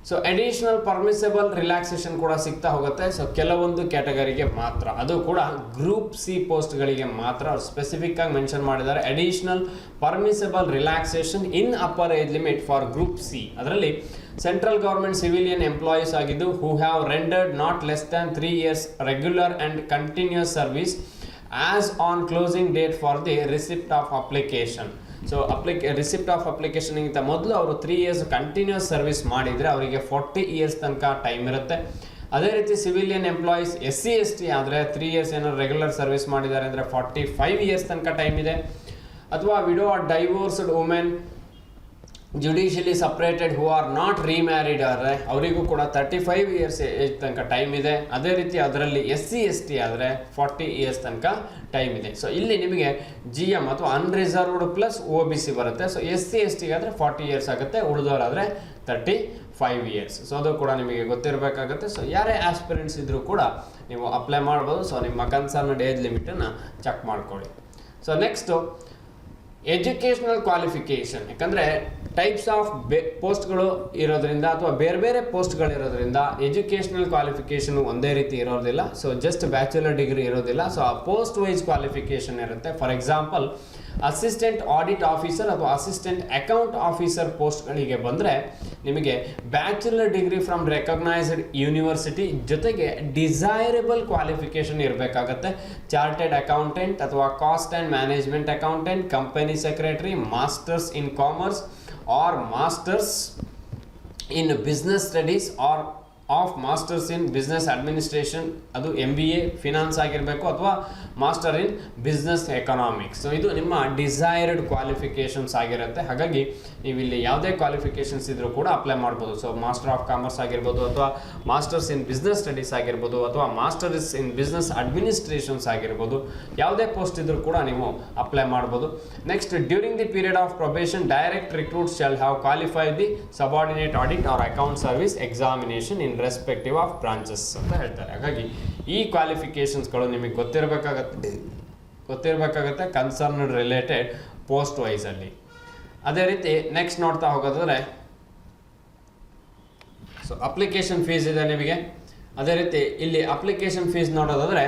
ಸೊ ಅಡಿಷನಲ್ ಪರ್ಮಿಸಬಲ್ ರಿಲ್ಯಾಕ್ಸೇಷನ್ ಕೂಡ ಸಿಗ್ತಾ ಹೋಗುತ್ತೆ. ಸೊ ಕೆಲವೊಂದು ಕ್ಯಾಟಗರಿಗೆ ಮಾತ್ರ, ಅದು ಕೂಡ ಗ್ರೂಪ್ C ಪೋಸ್ಟ್ಗಳಿಗೆ ಮಾತ್ರ ಅವ್ರು ಸ್ಪೆಸಿಫಿಕ್ ಆಗಿ ಮೆನ್ಷನ್ ಮಾಡಿದ್ದಾರೆ. Additional permissible relaxation in upper age limit for group C. ಅದರಲ್ಲಿ ಸೆಂಟ್ರಲ್ ಗೌರ್ಮೆಂಟ್ ಸಿವಿಲಿಯನ್ ಎಂಪ್ಲಾಯೀಸ್ ಆಗಿದ್ದು who have rendered not less than 3 years regular and continuous service as on closing date for the receipt of application. So receipt of ಅಪ್ಲಿಕೇಶನ್ಗಿಂತ ಮೊದಲು ಅವರು 3 years continuous service ಮಾಡಿದರೆ ಅವರಿಗೆ 40 years ತನಕ time ಇರುತ್ತೆ. ಅದೇ ರೀತಿ ಸಿವಿಲಿಯನ್ ಎಂಪ್ಲಾಯೀಸ್ SC/ST ಆದರೆ 3 years ಏನಾದ್ರು ರೆಗ್ಯುಲರ್ ಸರ್ವಿಸ್ ಮಾಡಿದ್ದಾರೆ ಅಂದರೆ 45 years ತನಕ ಟೈಮ್ ಇದೆ. ಅಥವಾ widow or divorced women judicially separated who are not remarried ಆದರೆ ಅವರಿಗೂ ಕೂಡ 35 ಇಯರ್ಸ್ ಏಜ್ ತನಕ ಟೈಮ್ ಇದೆ. ಅದೇ ರೀತಿ ಅದರಲ್ಲಿ SC/ST ಆದರೆ 40 ಇಯರ್ಸ್ ತನಕ ಟೈಮ್ ಇದೆ. ಸೊ ಇಲ್ಲಿ ನಿಮಗೆ GM ಅಥವಾ ಅನ್ರಿಸರ್ವ್ಡ್ ಪ್ಲಸ್ OBC ಬರುತ್ತೆ. ಸೊ SC/ST ಆದರೆ 40 ಇಯರ್ಸ್ ಆಗುತ್ತೆ, ಉಳಿದವರಾದರೆ 35 ಇಯರ್ಸ್. ಸೊ ಅದು ಕೂಡ ನಿಮಗೆ ಗೊತ್ತಿರಬೇಕಾಗುತ್ತೆ. ಸೊ ಯಾರೇ ಆಸ್ಪಿರೆಂಟ್ಸ್ ಇದ್ರೂ ಕೂಡ ನೀವು ಅಪ್ಲೈ ಮಾಡ್ಬೋದು. ಸೊ ನಿಮ್ಮ ಕನ್ಸರ್ನ್ಡ್ ಏಜ್ ಲಿಮಿಟನ್ನು ಚೆಕ್ ಮಾಡ್ಕೊಳ್ಳಿ. ಸೊ ನೆಕ್ಸ್ಟು ಎಜುಕೇಷನಲ್ ಕ್ವಾಲಿಫಿಕೇಷನ್, ಯಾಕಂದರೆ ಟೈಪ್ಸ್ ಆಫ್ ಪೋಸ್ಟ್ಗಳು ಇರೋದ್ರಿಂದ ಅಥವಾ ಬೇರೆ ಬೇರೆ ಪೋಸ್ಟ್ಗಳಿರೋದ್ರಿಂದ ಎಜುಕೇಷನಲ್ ಕ್ವಾಲಿಫಿಕೇಷನ್ ಒಂದೇ ರೀತಿ ಇರೋದಿಲ್ಲ. ಸೊ ಜಸ್ಟ್ ಬ್ಯಾಚುಲರ್ ಡಿಗ್ರಿ ಇರೋದಿಲ್ಲ. ಸೊ ಆ ಪೋಸ್ಟ್ ವೈಸ್ ಕ್ವಾಲಿಫಿಕೇಷನ್ ಇರುತ್ತೆ. For example assistant audit officer ಅಥವಾ ಅಸಿಸ್ಟೆಂಟ್ ಅಕೌಂಟ್ ಆಫೀಸರ್ ಪೋಸ್ಟ್ಗಳಿಗೆ ಬಂದರೆ ನಿಮಗೆ bachelor degree from recognised university ಜೊತೆಗೆ ಡಿಸೈರಬಲ್ ಕ್ವಾಲಿಫಿಕೇಷನ್ ಇರಬೇಕಾಗತ್ತೆ. ಚಾರ್ಟೆಡ್ ಅಕೌಂಟೆಂಟ್ ಅಥವಾ cost and management accountant, company secretary, masters in commerce or masters in business studies or of masters in business administration, ಅದು MBA finance ಆಗಿರಬೇಕು ಅಥವಾ master in business economics. So ಇದು ನಿಮ್ಮ desired qualifications ಆಗಿರುತ್ತೆ. ಹಾಗಾಗಿ ನೀವು ಇಲ್ಲಿ ಯಾವುದೇ ಕ್ವಾಲಿಫಿಕೇಷನ್ಸ್ ಇದ್ರೂ ಕೂಡ ಅಪ್ಲೈ ಮಾಡ್ಬೋದು. ಸೊ ಮಾಸ್ಟರ್ ಆಫ್ ಕಾಮರ್ಸ್ ಆಗಿರ್ಬೋದು ಅಥವಾ ಮಾಸ್ಟರ್ಸ್ ಇನ್ ಬಿಸ್ನೆಸ್ ಸ್ಟಡೀಸ್ ಆಗಿರ್ಬೋದು ಅಥವಾ ಮಾಸ್ಟರ್ಸ್ ಇನ್ ಬಿಸ್ನೆಸ್ ಅಡ್ಮಿನಿಸ್ಟ್ರೇಷನ್ಸ್ ಆಗಿರ್ಬೋದು, ಯಾವುದೇ ಪೋಸ್ಟ್ ಇದ್ರೂ ಕೂಡ ನೀವು ಅಪ್ಲೈ ಮಾಡ್ಬೋದು. Next, during the period of probation direct recruits shall have qualified the subordinate audit or account service examination in respective of branches ಅಂತ ಹೇಳ್ತಾರೆ. ಹಾಗಾಗಿ ಈ ಕ್ವಾಲಿಫಿಕೇಷನ್ಸ್ಗಳು ನಿಮಗೆ ಗೊತ್ತಿರಬೇಕಾಗತ್ತೆ ಕನ್ಸರ್ನ್ಡ್ ರಿಲೇಟೆಡ್ ಪೋಸ್ಟ್ ವೈಸಲ್ಲಿ. ಅದೇ ರೀತಿ ನೆಕ್ಸ್ಟ್ ನೋಡ್ತಾ ಹೋಗೋದಾದ್ರೆ ಸೊ ಅಪ್ಲಿಕೇಶನ್ ಫೀಸ್ ಇದೆ ನಿಮಗೆ. ಅದೇ ರೀತಿ ಇಲ್ಲಿ ಅಪ್ಲಿಕೇಶನ್ ಫೀಸ್ ನೋಡೋದಾದರೆ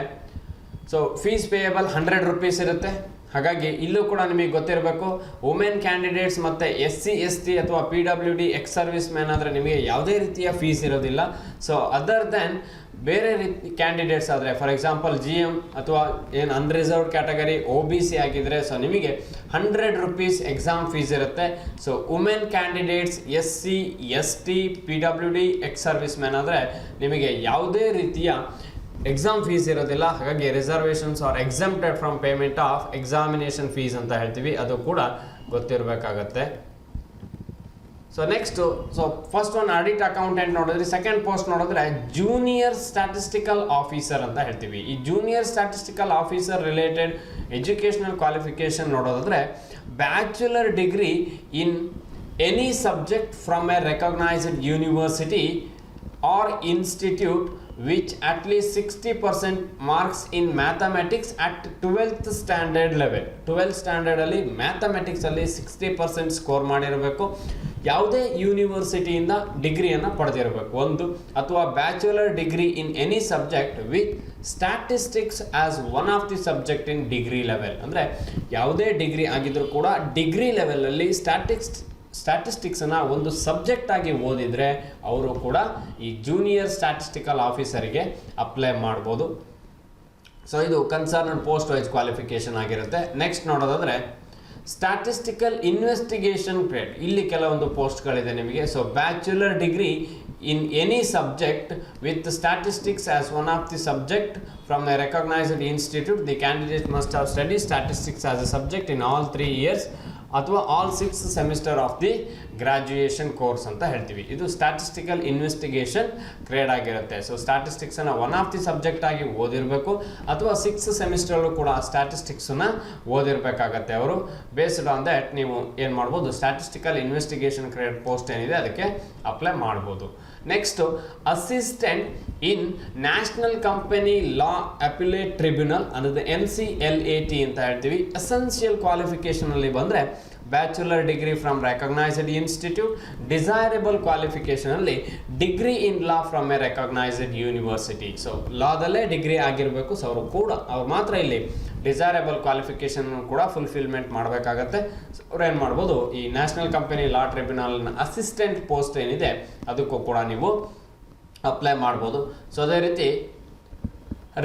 ಸೊ ಫೀಸ್ ಪೇಯಬಲ್ 100 ರೂಪೀಸ್ ಇರುತ್ತೆ. ಹಾಗಾಗಿ ಇಲ್ಲೂ ಕೂಡ ನಿಮಗೆ ಗೊತ್ತಿರಬೇಕು, ವುಮೆನ್ ಕ್ಯಾಂಡಿಡೇಟ್ಸ್ ಮತ್ತು SC/ST ಅಥವಾ PWD ಎಕ್ಸ್ ಸರ್ವಿಸ್ ಮ್ಯಾನ್ ಆದರೆ ನಿಮಗೆ ಯಾವುದೇ ರೀತಿಯ ಫೀಸ್ ಇರೋದಿಲ್ಲ. ಸೊ ಅದರ್ ದ್ಯಾನ್ ಬೇರೆ ರೀತಿ ಕ್ಯಾಂಡಿಡೇಟ್ಸ್ ಆದರೆ ಫಾರ್ ಎಕ್ಸಾಂಪಲ್ GM ಅಥವಾ ಏನು ಅನ್ರಿಸರ್ವ್ಡ್ ಕ್ಯಾಟಗರಿ OBC ಆಗಿದ್ದರೆ ಸೊ ನಿಮಗೆ 100 ರೂಪೀಸ್ ಎಕ್ಸಾಮ್ ಫೀಸ್ ಇರುತ್ತೆ. So women candidates SC/ST PWD ex service man ಆದರೆ ನಿಮಗೆ ಯಾವುದೇ ರೀತಿಯ ಎಕ್ಸಾಮ್ ಫೀಸ್ ಇರೋದಿಲ್ಲ. ಹಾಗಾಗಿ reservations are exempted from payment of examination fees ಅಂತ ಹೇಳ್ತೀವಿ, ಅದು ಕೂಡ ಗೊತ್ತಿರಬೇಕಾಗತ್ತೆ. So next first one audit accountant ನೋಡಿದ್ರೆ, ಸೆಕೆಂಡ್ ಪೋಸ್ಟ್ ನೋಡಿದ್ರೆ ಜೂನಿಯರ್ ಸ್ಟ್ಯಾಟಿಸ್ಟಿಕಲ್ ಆಫೀಸರ್ ಅಂತ ಹೇಳ್ತೀವಿ. ಈ junior statistical officer related educational qualification ನೋಡೋದಾದ್ರೆ bachelor degree in any subject from a recognised university or institute which at least 60% marks in mathematics at 12th standard level. 12th standard ಅಲ್ಲಿ mathematics ಅಲ್ಲಿ 60% score ಮಾಡಿರಬೇಕು. ಯಾವುದೇ ಯೂನಿವರ್ಸಿಟಿಯಿಂದ ಡಿಗ್ರಿಯನ್ನು ಪಡೆದಿರಬೇಕು ಒಂದು, ಅಥವಾ bachelor degree in any subject with statistics as one of the subject in degree level. ಅಂದರೆ ಯಾವುದೇ degree ಆಗಿದ್ರೂ ಕೂಡ ಡಿಗ್ರಿ ಲೆವೆಲಲ್ಲಿ ಸ್ಟ್ಯಾಟಿಸ್ಟಿಕ್ಸನ್ನು ಒಂದು ಸಬ್ಜೆಕ್ಟ್ ಆಗಿ ಓದಿದರೆ ಅವರು ಕೂಡ ಈ ಜೂನಿಯರ್ ಸ್ಟ್ಯಾಟಿಸ್ಟಿಕಲ್ ಆಫೀಸರಿಗೆ ಅಪ್ಲೈ ಮಾಡ್ಬೋದು. ಸೊ ಇದು ಕನ್ಸರ್ನ್ಡ್ ಪೋಸ್ಟ್ ವೈಸ್ ಕ್ವಾಲಿಫಿಕೇಷನ್ ಆಗಿರುತ್ತೆ. ನೆಕ್ಸ್ಟ್ ನೋಡೋದಾದರೆ ಸ್ಟ್ಯಾಟಿಸ್ಟಿಕಲ್ ಇನ್ವೆಸ್ಟಿಗೇಷನ್ ಗ್ರೇಡ್, ಇಲ್ಲಿ ಕೆಲವೊಂದು ಪೋಸ್ಟ್ಗಳಿದೆ ನಿಮಗೆ. So bachelor degree in any subject with statistics as one of the subject from a recognized institute, the candidate must have studied statistics as a subject in all 3 years ಅಥವಾ all 6 semester of the graduation course ಅಂತ ಹೇಳ್ತೀವಿ. ಇದು statistical investigation grade ಆಗಿರುತ್ತೆ. So ಸ್ಟ್ಯಾಟಿಸ್ಟಿಕ್ಸನ್ನು one of the subject ಆಗಿ ಓದಿರಬೇಕು ಅಥವಾ 6 ಸೆಮಿಸ್ಟರ್ಲು ಕೂಡ ಸ್ಟ್ಯಾಟಿಸ್ಟಿಕ್ಸನ್ನು ಓದಿರಬೇಕಾಗತ್ತೆ ಅವರು. ಬೇಸ್ಡ್ ಆನ್ ದ್ಯಾಟ್ ನೀವು ಏನು ಮಾಡ್ಬೋದು, ಸ್ಟ್ಯಾಟಿಸ್ಟಿಕಲ್ ಇನ್ವೆಸ್ಟಿಗೇಷನ್ ಗ್ರೇಡ್ ಪೋಸ್ಟ್ ಏನಿದೆ ಅದಕ್ಕೆ ಅಪ್ಲೈ ಮಾಡ್ಬೋದು. Next assistant in national company law appellate tribunal ಅನ್ನೋದು NCLAT ಅಂತ ಹೇಳ್ತೀವಿ. ಎಸೆನ್ಷಿಯಲ್ ಕ್ವಾಲಿಫಿಕೇಷನಲ್ಲಿ ಬಂದರೆ bachelor degree from recognised institute, desirable ಕ್ವಾಲಿಫಿಕೇಷನಲ್ಲಿ degree in law from a recognised university. So ಲಾದಲ್ಲೇ ಡಿಗ್ರಿ ಆಗಿರಬೇಕು. ಸೊ ಅವ್ರು ಮಾತ್ರ ಇಲ್ಲಿ ಡಿಸೈರಬಲ್ ಕ್ವಾಲಿಫಿಕೇಷನ್ ಕೂಡ ಫುಲ್ಫಿಲ್ಮೆಂಟ್ ಮಾಡಬೇಕಾಗತ್ತೆ. ಅವ್ರು ಏನು ಮಾಡ್ಬೋದು, ಈ ನ್ಯಾಷನಲ್ ಕಂಪನಿ ಲಾ ಟ್ರಿಬ್ಯುನಲ್ನ ಅಸಿಸ್ಟೆಂಟ್ ಪೋಸ್ಟ್ ಏನಿದೆ ಅದಕ್ಕೂ ಕೂಡ ನೀವು ಅಪ್ಲೈ ಮಾಡ್ಬೋದು. ಸೊ ಅದೇ ರೀತಿ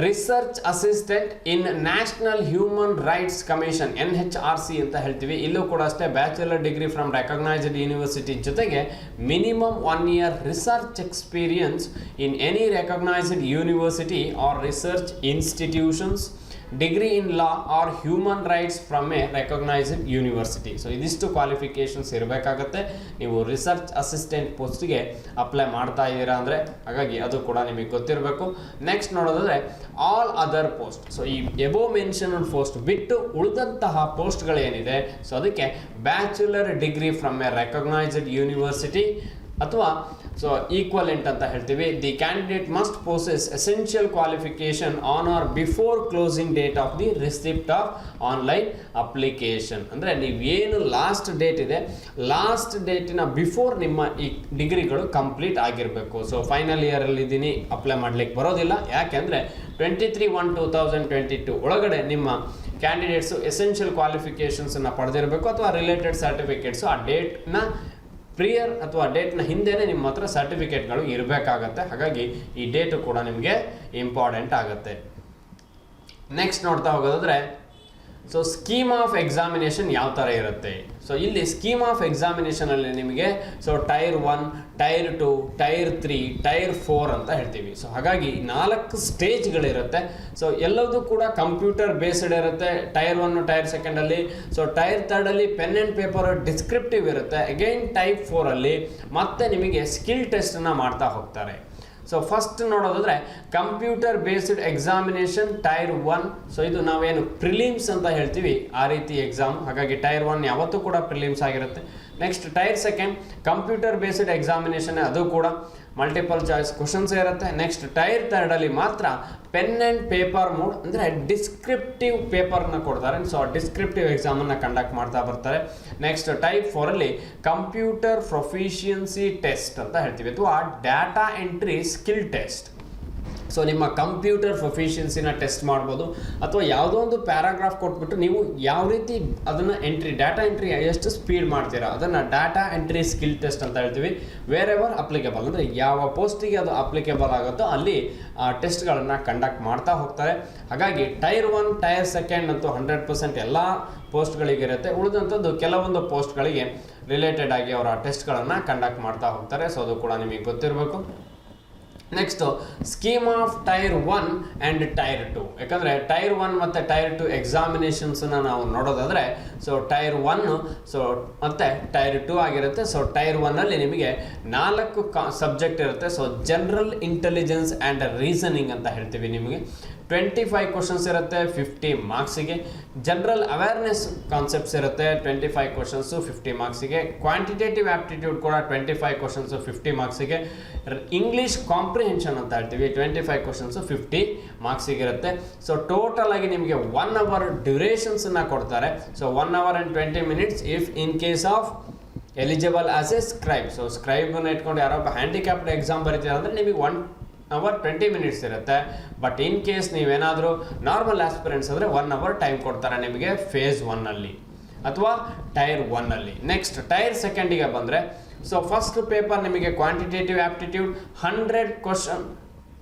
research assistant in national human rights commission NHRC ಅಂತ ಹೇಳ್ತೀವಿ. ಇಲ್ಲೂ ಕೂಡ ಅಷ್ಟೇ bachelor degree from recognised university ಜೊತೆಗೆ minimum 1 year research experience in any recognised university or research institutions degree in law or human rights from a recognised university. So ಇದಿಷ್ಟು qualifications ಇರಬೇಕಾಗತ್ತೆ ನೀವು research assistant ಪೋಸ್ಟ್ಗೆ ಅಪ್ಲೈ ಮಾಡ್ತಾ ಇದ್ದೀರಾ ಅಂದರೆ. ಹಾಗಾಗಿ ಅದು ಕೂಡ ನಿಮಗೆ ಗೊತ್ತಿರಬೇಕು. ನೆಕ್ಸ್ಟ್ ನೋಡೋದಾದರೆ ಆಲ್ ಅದರ್ ಪೋಸ್ಟ್. ಸೊ ಈ ಎಬೋ ಮೆನ್ಷನ್ಡ್ ಪೋಸ್ಟ್ ಬಿಟ್ಟು ಉಳಿದಂತಹ ಪೋಸ್ಟ್ಗಳೇನಿದೆ ಸೊ ಅದಕ್ಕೆ bachelor degree from a recognised university ಅಥವಾ ಸೊ ಈಕ್ವಲೆಂಟ್ ಅಂತ ಹೇಳ್ತೀವಿ. The candidate must possess essential qualification on or before closing date of the receipt of online application. ಅಂದರೆ ನೀವೇನು ಲಾಸ್ಟ್ ಡೇಟ್ ಇದೆ ಲಾಸ್ಟ್ ಡೇಟಿನ ಬಿಫೋರ್ ನಿಮ್ಮ ಈ ಡಿಗ್ರಿಗಳು ಕಂಪ್ಲೀಟ್ ಆಗಿರಬೇಕು. ಸೊ ಫೈನಲ್ ಇಯರಲ್ಲಿ ಇದ್ದೀನಿ ಅಪ್ಲೈ ಮಾಡ್ಲಿಕ್ಕೆ ಬರೋದಿಲ್ಲ. ಯಾಕೆಂದರೆ 23/1/2022 ಒಳಗಡೆ ನಿಮ್ಮ ಕ್ಯಾಂಡಿಡೇಟ್ಸು ಎಸೆನ್ಷಿಯಲ್ ಕ್ವಾಲಿಫಿಕೇಷನ್ಸನ್ನು ಪಡೆದಿರಬೇಕು ಅಥವಾ ರಿಲೇಟೆಡ್ ಸರ್ಟಿಫಿಕೇಟ್ಸು ಆ ಡೇಟ್ನ ಪ್ರಿಯರ್ ಅಥವಾ ಡೇಟ್ನ ಹಿಂದೆನೇ ನಿಮ್ಮ ಹತ್ರ ಸರ್ಟಿಫಿಕೇಟ್ಗಳು ಇರಬೇಕಾಗತ್ತೆ. ಹಾಗಾಗಿ ಈ ಡೇಟು ಕೂಡ ನಿಮಗೆ ಇಂಪಾರ್ಟೆಂಟ್ ಆಗುತ್ತೆ. ನೆಕ್ಸ್ಟ್ ನೋಡ್ತಾ ಹೋಗೋದಾದರೆ ಸೊ ಸ್ಕೀಮ್ ಆಫ್ ಎಕ್ಸಾಮಿನೇಷನ್ ಯಾವ ಥರ ಇರುತ್ತೆ. ಸೊ ಇಲ್ಲಿ ಸ್ಕೀಮ್ ಆಫ್ ಎಕ್ಸಾಮಿನೇಷನಲ್ಲಿ ನಿಮಗೆ so tyre 1, tyre 2, tyre 3, tyre 4 ಅಂತ ಹೇಳ್ತೀವಿ. ಸೊ ಹಾಗಾಗಿ 4 ಸ್ಟೇಜ್ಗಳಿರುತ್ತೆ. ಸೊ ಎಲ್ಲದೂ ಕೂಡ ಕಂಪ್ಯೂಟರ್ ಬೇಸ್ಡ್ ಇರುತ್ತೆ. Tyre 1 tyre 2 so tyre 3 pen and paper descriptive ಇರುತ್ತೆ. ಅಗೈನ್ ಟೈಪ್ 4 ಮತ್ತೆ ನಿಮಗೆ ಸ್ಕಿಲ್ ಟೆಸ್ಟನ್ನು ಮಾಡ್ತಾ ಹೋಗ್ತಾರೆ. ಸೊ ಫಸ್ಟ್ ನೋಡೋದಾದರೆ computer based examination tyre 1. So ಇದು ನಾವೇನು ಪ್ರಿಲಿಮ್ಸ್ ಅಂತ ಹೇಳ್ತೀವಿ ಆ ರೀತಿ ಎಕ್ಸಾಮ್. ಹಾಗಾಗಿ ಟೈರ್ 1 ಯಾವತ್ತೂ ಕೂಡ ಪ್ರಿಲಿಮ್ಸ್ ಆಗಿರುತ್ತೆ. Next tier 2 computer based examination, ಅದು ಕೂಡ ಮಲ್ಟಿಪಲ್ ಚಾಯ್ಸ್ ಕ್ವಶನ್ಸ್ ಇರುತ್ತೆ. ನೆಕ್ಸ್ಟ್ ಟೈರ್ 3 ಮಾತ್ರ ಪೆನ್ ಆ್ಯಂಡ್ ಪೇಪರ್ ಮೋಡ್ ಅಂದರೆ ಡಿಸ್ಕ್ರಿಪ್ಟಿವ್ ಪೇಪರ್ನ ಕೊಡ್ತಾರೆ. ಸೊ ಡಿಸ್ಕ್ರಿಪ್ಟಿವ್ ಎಕ್ಸಾಮನ್ನು ಕಂಡಕ್ಟ್ ಮಾಡ್ತಾ ಬರ್ತಾರೆ. Next type 4 computer proficiency test ಅಂತ ಹೇಳ್ತೀವಿ ಅಥವಾ data entry skill test. So ನಿಮ್ಮ ಕಂಪ್ಯೂಟರ್ ಪ್ರೊಫಿಷಿಯನ್ಸಿನ ಟೆಸ್ಟ್ ಮಾಡ್ಬೋದು ಅಥವಾ ಯಾವುದೋ ಒಂದು ಪ್ಯಾರಾಗ್ರಾಫ್ ಕೊಟ್ಬಿಟ್ಟು ನೀವು ಯಾವ ರೀತಿ ಅದನ್ನು ಡಾಟಾ ಎಂಟ್ರಿ ಎಷ್ಟು ಸ್ಪೀಡ್ ಮಾಡ್ತೀರಾ ಅದನ್ನು ಡಾಟಾ ಎಂಟ್ರಿ ಸ್ಕಿಲ್ ಟೆಸ್ಟ್ ಅಂತ ಹೇಳ್ತೀವಿ. ವೇರ್ ಎವರ್ ಅಪ್ಲಿಕೇಬಲ್ ಅಂದರೆ ಯಾವ ಪೋಸ್ಟಿಗೆ ಅದು ಅಪ್ಲಿಕೇಬಲ್ ಆಗುತ್ತೋ ಅಲ್ಲಿ ಟೆಸ್ಟ್ಗಳನ್ನು ಕಂಡಕ್ಟ್ ಮಾಡ್ತಾ ಹೋಗ್ತಾರೆ. ಹಾಗಾಗಿ ಟೈರ್ 1 ಟೈರ್ 2 ಅಂತೂ 100% ಎಲ್ಲ ಪೋಸ್ಟ್ಗಳಿಗಿರುತ್ತೆ. ಉಳಿದಂಥದ್ದು ಕೆಲವೊಂದು ಪೋಸ್ಟ್ಗಳಿಗೆ ರಿಲೇಟೆಡ್ ಆಗಿ ಅವರ ಟೆಸ್ಟ್ಗಳನ್ನು ಕಂಡಕ್ಟ್ ಮಾಡ್ತಾ ಹೋಗ್ತಾರೆ. ಸೊ ಅದು ಕೂಡ ನಿಮಗೆ ಗೊತ್ತಿರಬೇಕು. Next scheme of tyre 1 and tyre 2. ಯಾಕಂದರೆ ಟೈರ್ 1 ಮತ್ತು ಟೈರ್ 2 ಎಕ್ಸಾಮಿನೇಷನ್ಸನ್ನು ನಾವು ನೋಡೋದಾದರೆ ಸೊ ಟೈರ್ 1 ಸೊ ಮತ್ತು ಟೈರ್ 2 ಆಗಿರುತ್ತೆ. ಸೊ ಟೈರ್ 1 ನಿಮಗೆ 4 ಸಬ್ಜೆಕ್ಟ್ ಇರುತ್ತೆ. So general intelligence and reasoning ಅಂತ ಹೇಳ್ತೀವಿ. ನಿಮಗೆ 25 ಕ್ವಶನ್ಸ್ ಇರುತ್ತೆ 50 ಮಾರ್ಕ್ಸಿಗೆ. ಜನರಲ್ ಅವೇರ್ನೆಸ್ ಕಾನ್ಸೆಪ್ಟ್ಸ್ ಇರುತ್ತೆ 25 ಕ್ವಶನ್ಸು 50 ಮಾರ್ಕ್ಸಿಗೆ. ಕ್ವಾಂಟಿಟೇಟಿವ್ ಆಪ್ಟಿಟ್ಯೂಡ್ ಕೂಡ 25 ಕ್ವಶನ್ಸು 50 ಮಾರ್ಕ್ಸಿಗೆ. ಇಂಗ್ಲೀಷ್ ಕಾಂಪ್ರಿಹೆನ್ಷನ್ ಅಂತ ಹೇಳ್ತೀವಿ 25 ಕ್ವಶನ್ಸು 50 ಮಾರ್ಕ್ಸಿಗಿರುತ್ತೆ. ಸೊ ಟೋಟಲ್ ಆಗಿ ನಿಮಗೆ 1 ಅವರ್ ಡ್ಯೂರೇಷನ್ಸನ್ನು ಕೊಡ್ತಾರೆ. So 1 hour and 20 minutes if in case of eligible as a scribe. So ಸ್ಕ್ರೈಬನ್ನು ಇಟ್ಕೊಂಡು ಯಾರೋ ಹ್ಯಾಂಡಿಕ್ಯಾಪ್ಡ್ ಎಕ್ಸಾಮ್ ಬರೀತೀರ ಅಂದರೆ ನಿಮಗೆ 1 hour 20 minutes ಇರುತ್ತೆ. ಬಟ್ ಇನ್ ಕೇಸ್ ನೀವೇನಾದರೂ ನಾರ್ಮಲ್ ಆಸ್ಪಿರೆಂಟ್ಸ್ ಅಂದರೆ 1 hour ಟೈಮ್ ಕೊಡ್ತಾರೆ ನಿಮಗೆ ಫೇಸ್ 1 ಅಥವಾ ಟೈರ್ 1. ನೆಕ್ಸ್ಟ್ ಟೈರ್ 2 ಬಂದರೆ ಸೊ ಫಸ್ಟ್ ಪೇಪರ್ ನಿಮಗೆ ಕ್ವಾಂಟಿಟೇಟಿವ್ ಆಪ್ಟಿಟ್ಯೂಡ್ 100 ಕ್ವಶನ್